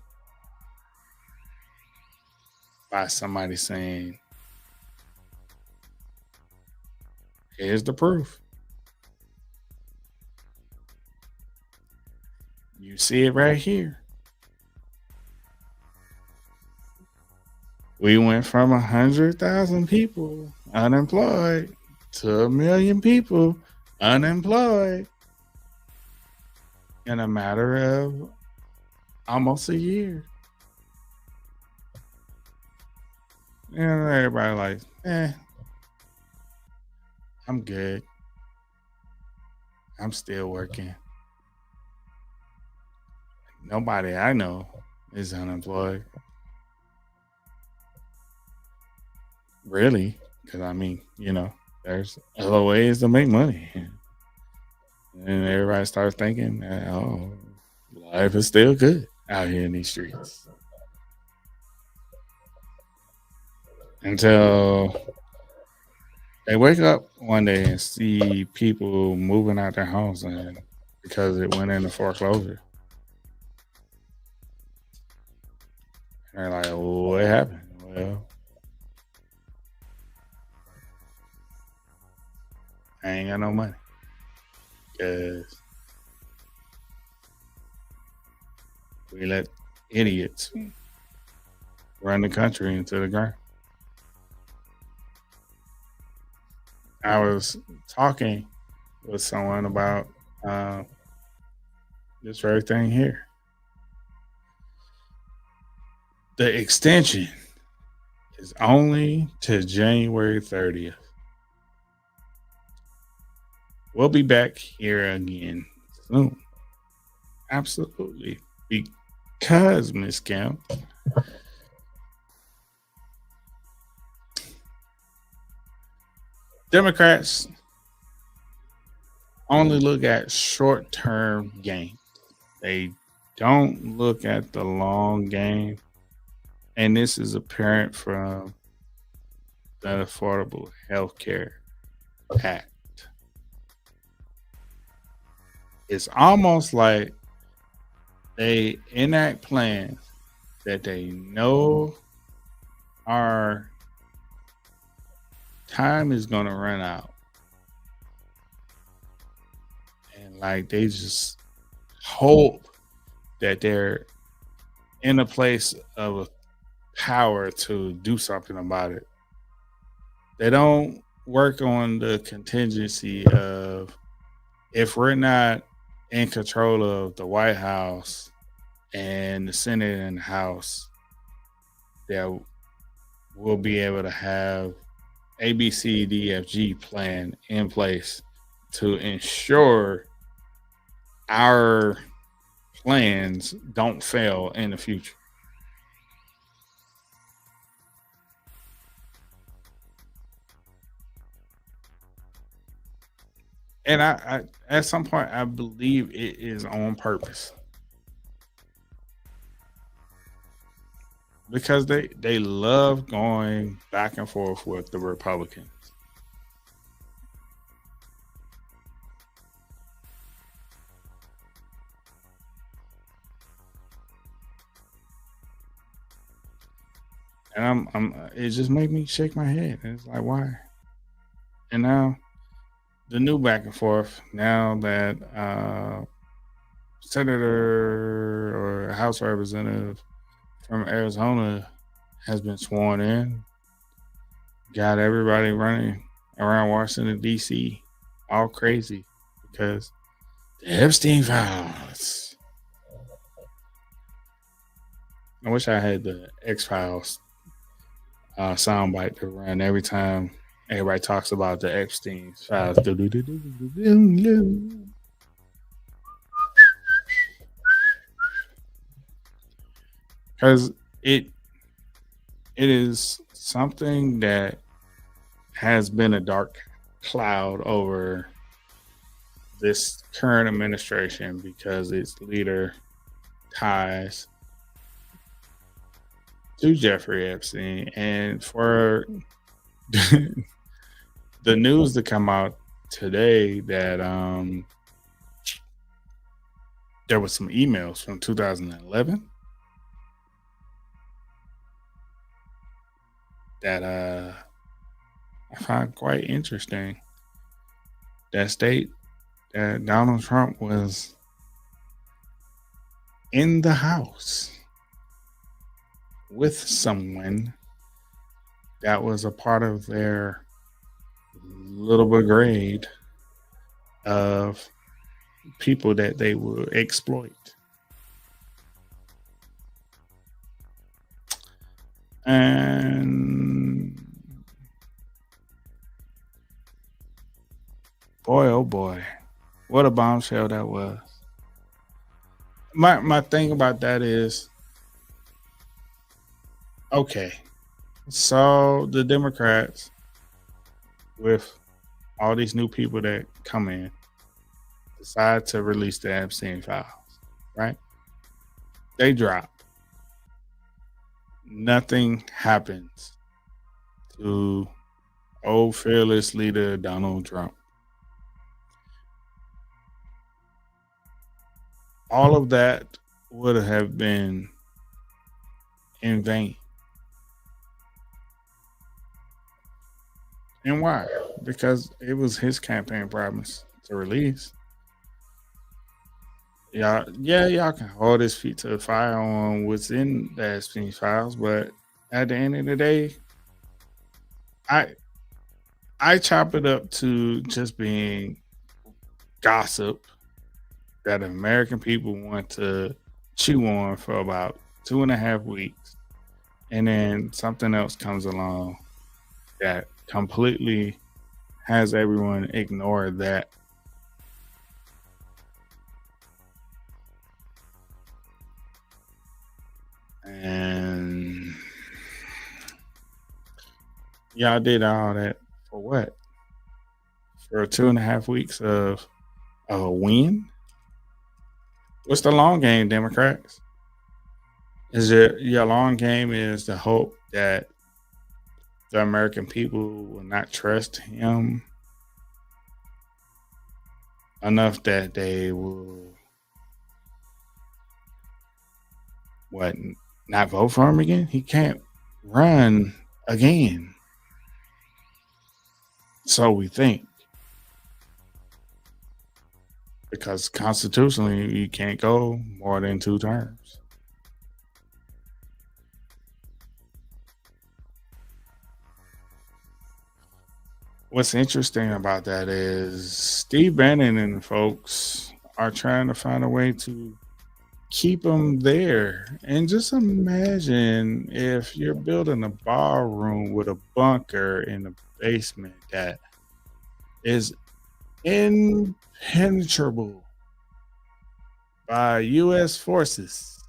by somebody saying, here's the proof. You see it right here. We went from 100,000 people unemployed to 1 million people unemployed in a matter of almost a year. And everybody like, I'm good. I'm still working. Nobody I know is unemployed. Really? Because I mean, there's other ways to make money. And everybody starts thinking, oh, life is still good out here in these streets. Until they wake up one day and see people moving out their homes and because it went into foreclosure. And they're like, well, what happened? Well, I ain't got no money. Because we let idiots run the country into the ground. I was talking with someone about this very thing here. The extension is only to January 30th. We'll be back here again soon. Absolutely. Because, Miss Camp, Democrats only look at short-term gain. They don't look at the long game. And this is apparent from the Affordable Health Care Act. It's almost like they enact plans that they know our time is going to run out. And like they just hope that they're in a place of power to do something about it. They don't work on the contingency of if we're not in control of the White House and the Senate and the House, that we'll be able to have ABCDFG plan in place to ensure our plans don't fail in the future. And I at some point I believe it is on purpose. Because they love going back and forth with the Republicans. And it just made me shake my head. And it's like, why? And now the new back and forth, now that Senator or House Representative from Arizona has been sworn in, got everybody running around Washington, D.C. all crazy because the Epstein files. I wish I had the X-Files soundbite to run every time everybody talks about the Epstein files. because it it is something that has been a dark cloud over this current administration because its leader ties to Jeffrey Epstein, and for the news to come out today that there was some emails from 2011 that I find quite interesting that state that Donald Trump was in the house with someone that was a part of their little brigade of people that they will exploit. And boy, oh boy, what a bombshell that was. My thing about that is, okay, so the Democrats, with all these new people that come in, decide to release the Epstein files, right? They drop. Nothing happens to old fearless leader Donald Trump. All of that would have been in vain. And why? Because it was his campaign promise to release. Y'all can hold his feet to the fire on what's in the Epstein files, but at the end of the day, I I chop it up to just being gossip that American people want to chew on for about 2.5 weeks, and then something else comes along that completely has everyone ignore that. And y'all did all that for what? For 2.5 weeks of a win? What's the long game, Democrats? Is it your long game is the hope that the American people will not trust him enough that they will what not vote for him again? He can't run again. So we think. Because constitutionally you can't go more than 2 terms. What's interesting about that is Steve Bannon and folks are trying to find a way to keep him there. And just imagine if you're building a ballroom with a bunker in the basement that is impenetrable by U.S. forces.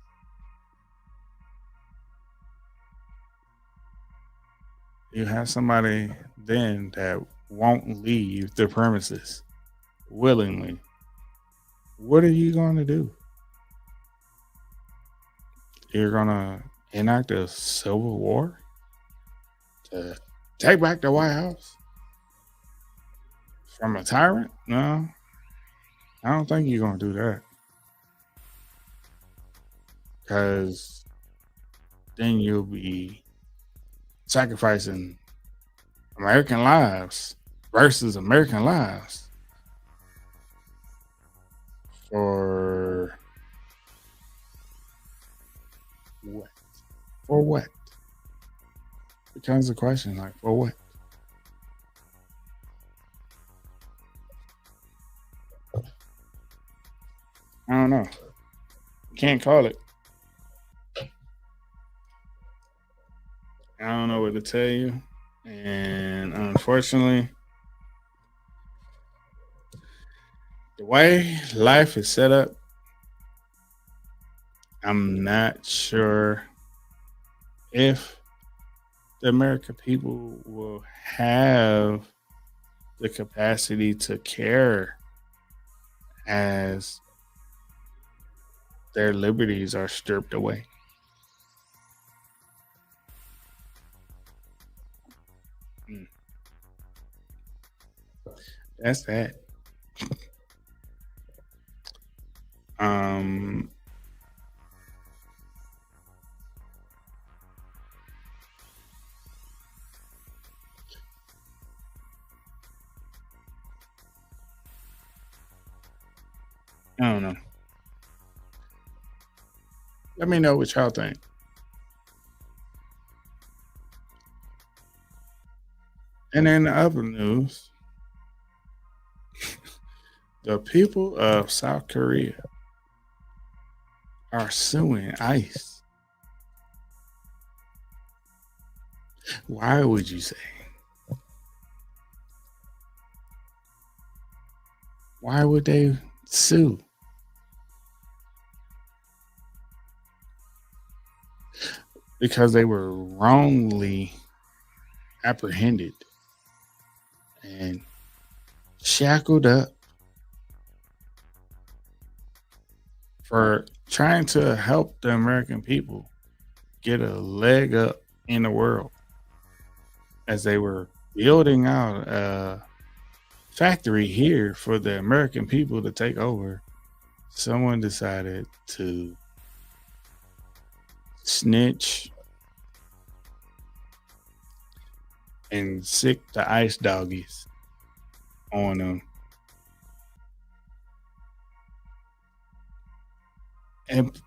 You have somebody then that won't leave the premises willingly. What are you going to do? You're going to enact a civil war to take back the White House from a tyrant? No, I don't think you're going to do that. Because then you'll be sacrificing American lives versus American lives for what? For what? Becomes the question, like, for what? I don't know. Can't call it. I don't know what to tell you. And unfortunately, the way life is set up, I'm not sure if the American people will have the capacity to care as their liberties are stripped away. Mm. That's that. Um, I don't know. Let me know what y'all think. And in the other news, the people of South Korea are suing ICE. Why would you say? Why would they sue? Because they were wrongly apprehended and shackled up for trying to help the American people get a leg up in the world as they were building out a factory here for the American people to take over. Someone decided to snitch and sick the ice doggies on them. And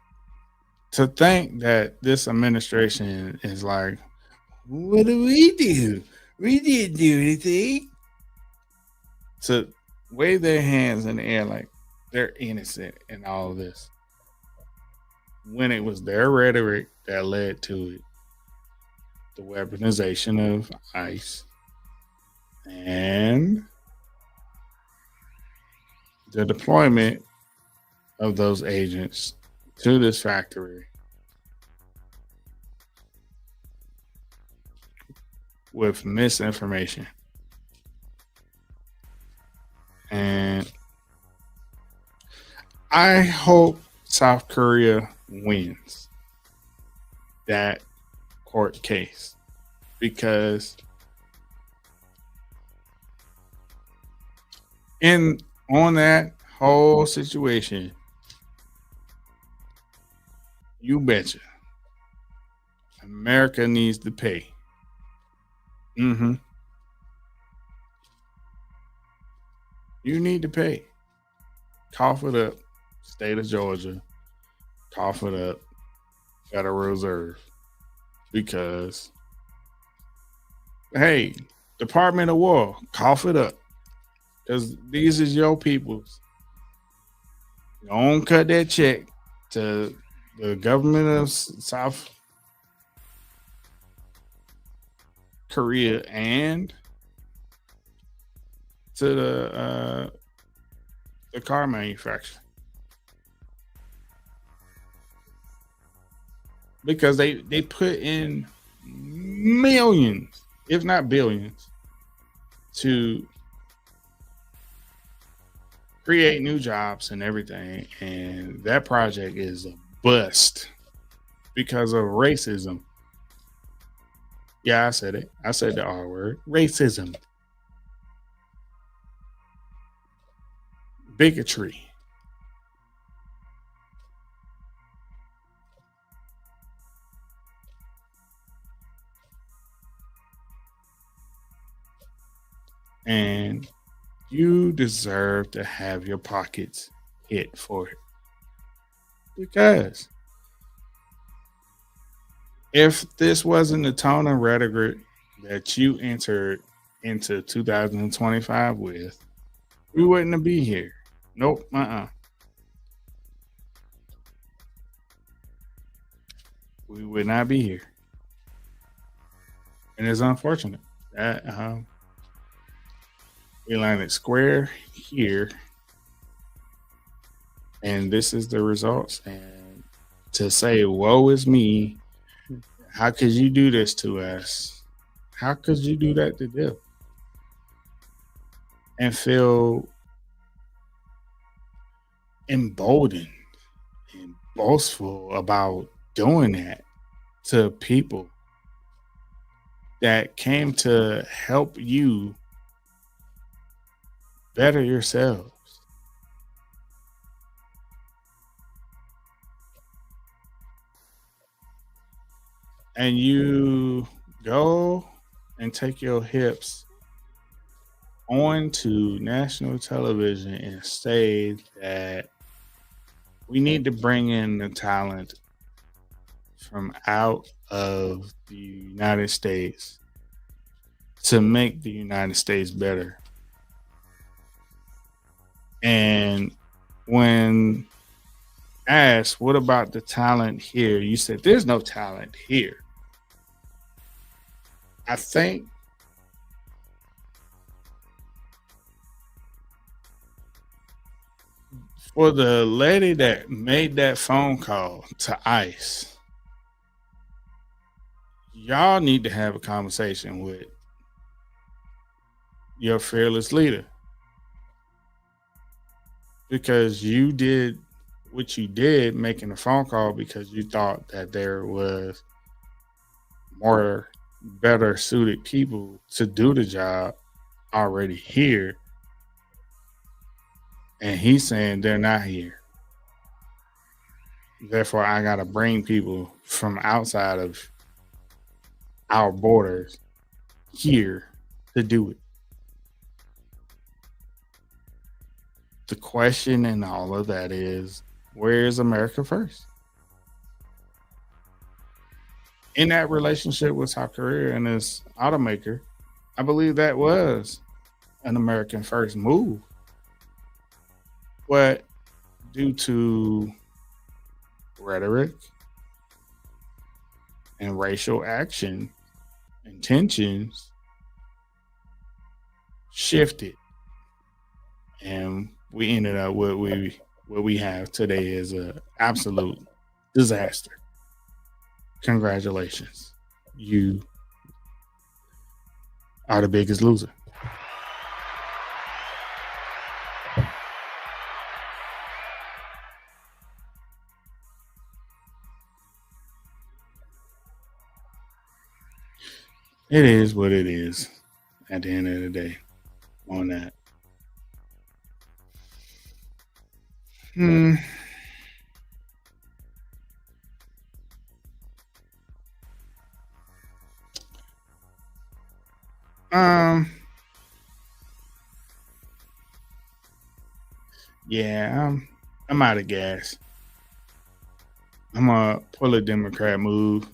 to think that this administration is like, what do we do? We didn't do anything. To wave their hands in the air like they're innocent in all of this, when it was their rhetoric that led to it, the weaponization of ICE and the deployment of those agents to this factory with misinformation. And I hope South Korea wins that court case, because on that whole situation, you betcha, America needs to pay. Mm-hmm. You need to pay. Cough it up, state of Georgia. Cough it up, Federal Reserve. Because, hey, Department of War, cough it up. Because these is your peoples. Don't cut that check to the government of South Korea and to the car manufacturer, because they put in millions, if not billions, to create new jobs and everything, and that project is a bust because of racism. Yeah, I said it. I said the R word. Racism. Bigotry. And you deserve to have your pockets hit for it. Because if this wasn't the tone of rhetoric that you entered into 2025 with, we wouldn't be here. Nope. We would not be here. And it's unfortunate that we landed square here, and this is the results. And to say, woe is me, How could you do this to us? How could you do that to them? And feel emboldened and boastful about doing that to people that came to help you better yourselves. And you go and take your hips on to national television and say that we need to bring in the talent from out of the United States to make the United States better. And when asked, what about the talent here? You said, there's no talent here. I think for the lady that made that phone call to ICE, y'all need to have a conversation with your fearless leader, because you did what you did making a phone call because you thought that there was more better suited people to do the job already here, and he's saying they're not here. Therefore, I got to bring people from outside of our borders here to do it. The question in all of that is, where is America first? In that relationship with South Korea and this automaker, I believe that was an American first move. But due to rhetoric and racial action and tensions, shifted, and we ended up what we have today is an absolute disaster. Congratulations, you are the biggest loser. It is what it is at the end of the day on that. Hmm. Um. Yeah. I'm out of gas. I'm gonna pull a Democrat move,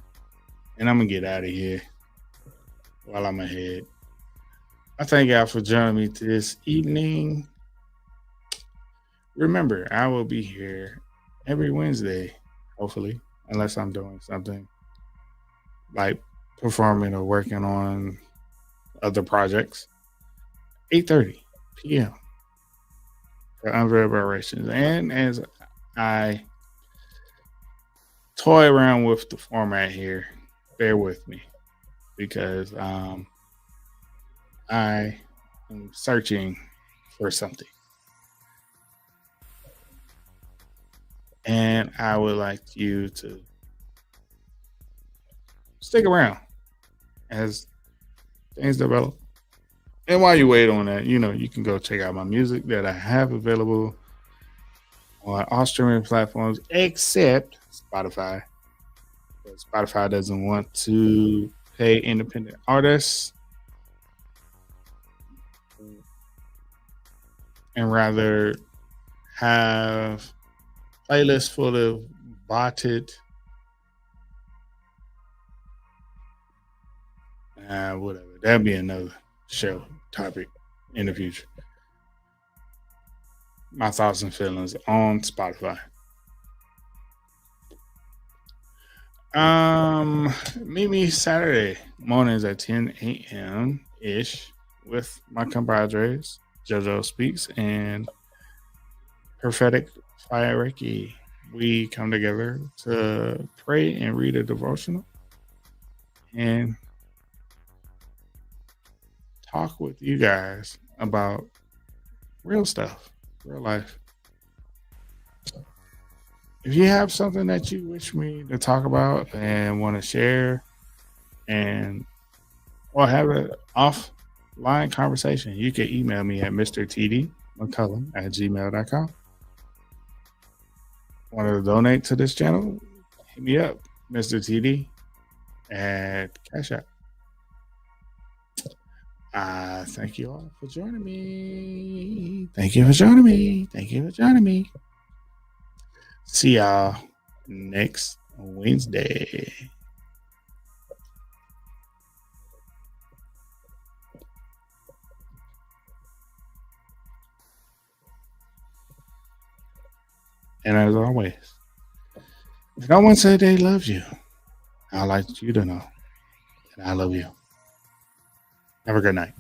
and I'm gonna get out of here while I'm ahead. I thank y'all for joining me this evening. Remember, I will be here every Wednesday, hopefully, unless I'm doing something like performing or working on other projects. 8:30 p.m. for Unreverberations. And as I toy around with the format here, bear with me, because I am searching for something. And I would like you to stick around as things develop. And while you wait on that, you can go check out my music that I have available on all streaming platforms except Spotify. But Spotify doesn't want to pay independent artists and rather have playlists full of botted whatever. That'll be another show topic in the future. My thoughts and feelings on Spotify. Meet me Saturday mornings at 10 a.m. ish with my compadres, JoJo Speaks and Prophetic Fire Reiki. We come together to pray and read a devotional and talk with you guys about real stuff, real life. If you have something that you wish me to talk about and want to share and or have an offline conversation, you can email me at mrtdmccollum@gmail.com. Want to donate to this channel? Hit me up, Mr. TD at CashApp. Thank you all for joining me. Thank you for joining me. Thank you for joining me. See y'all next Wednesday. And as always, if no one said they love you, I'd like you to know that I love you. Have a good night.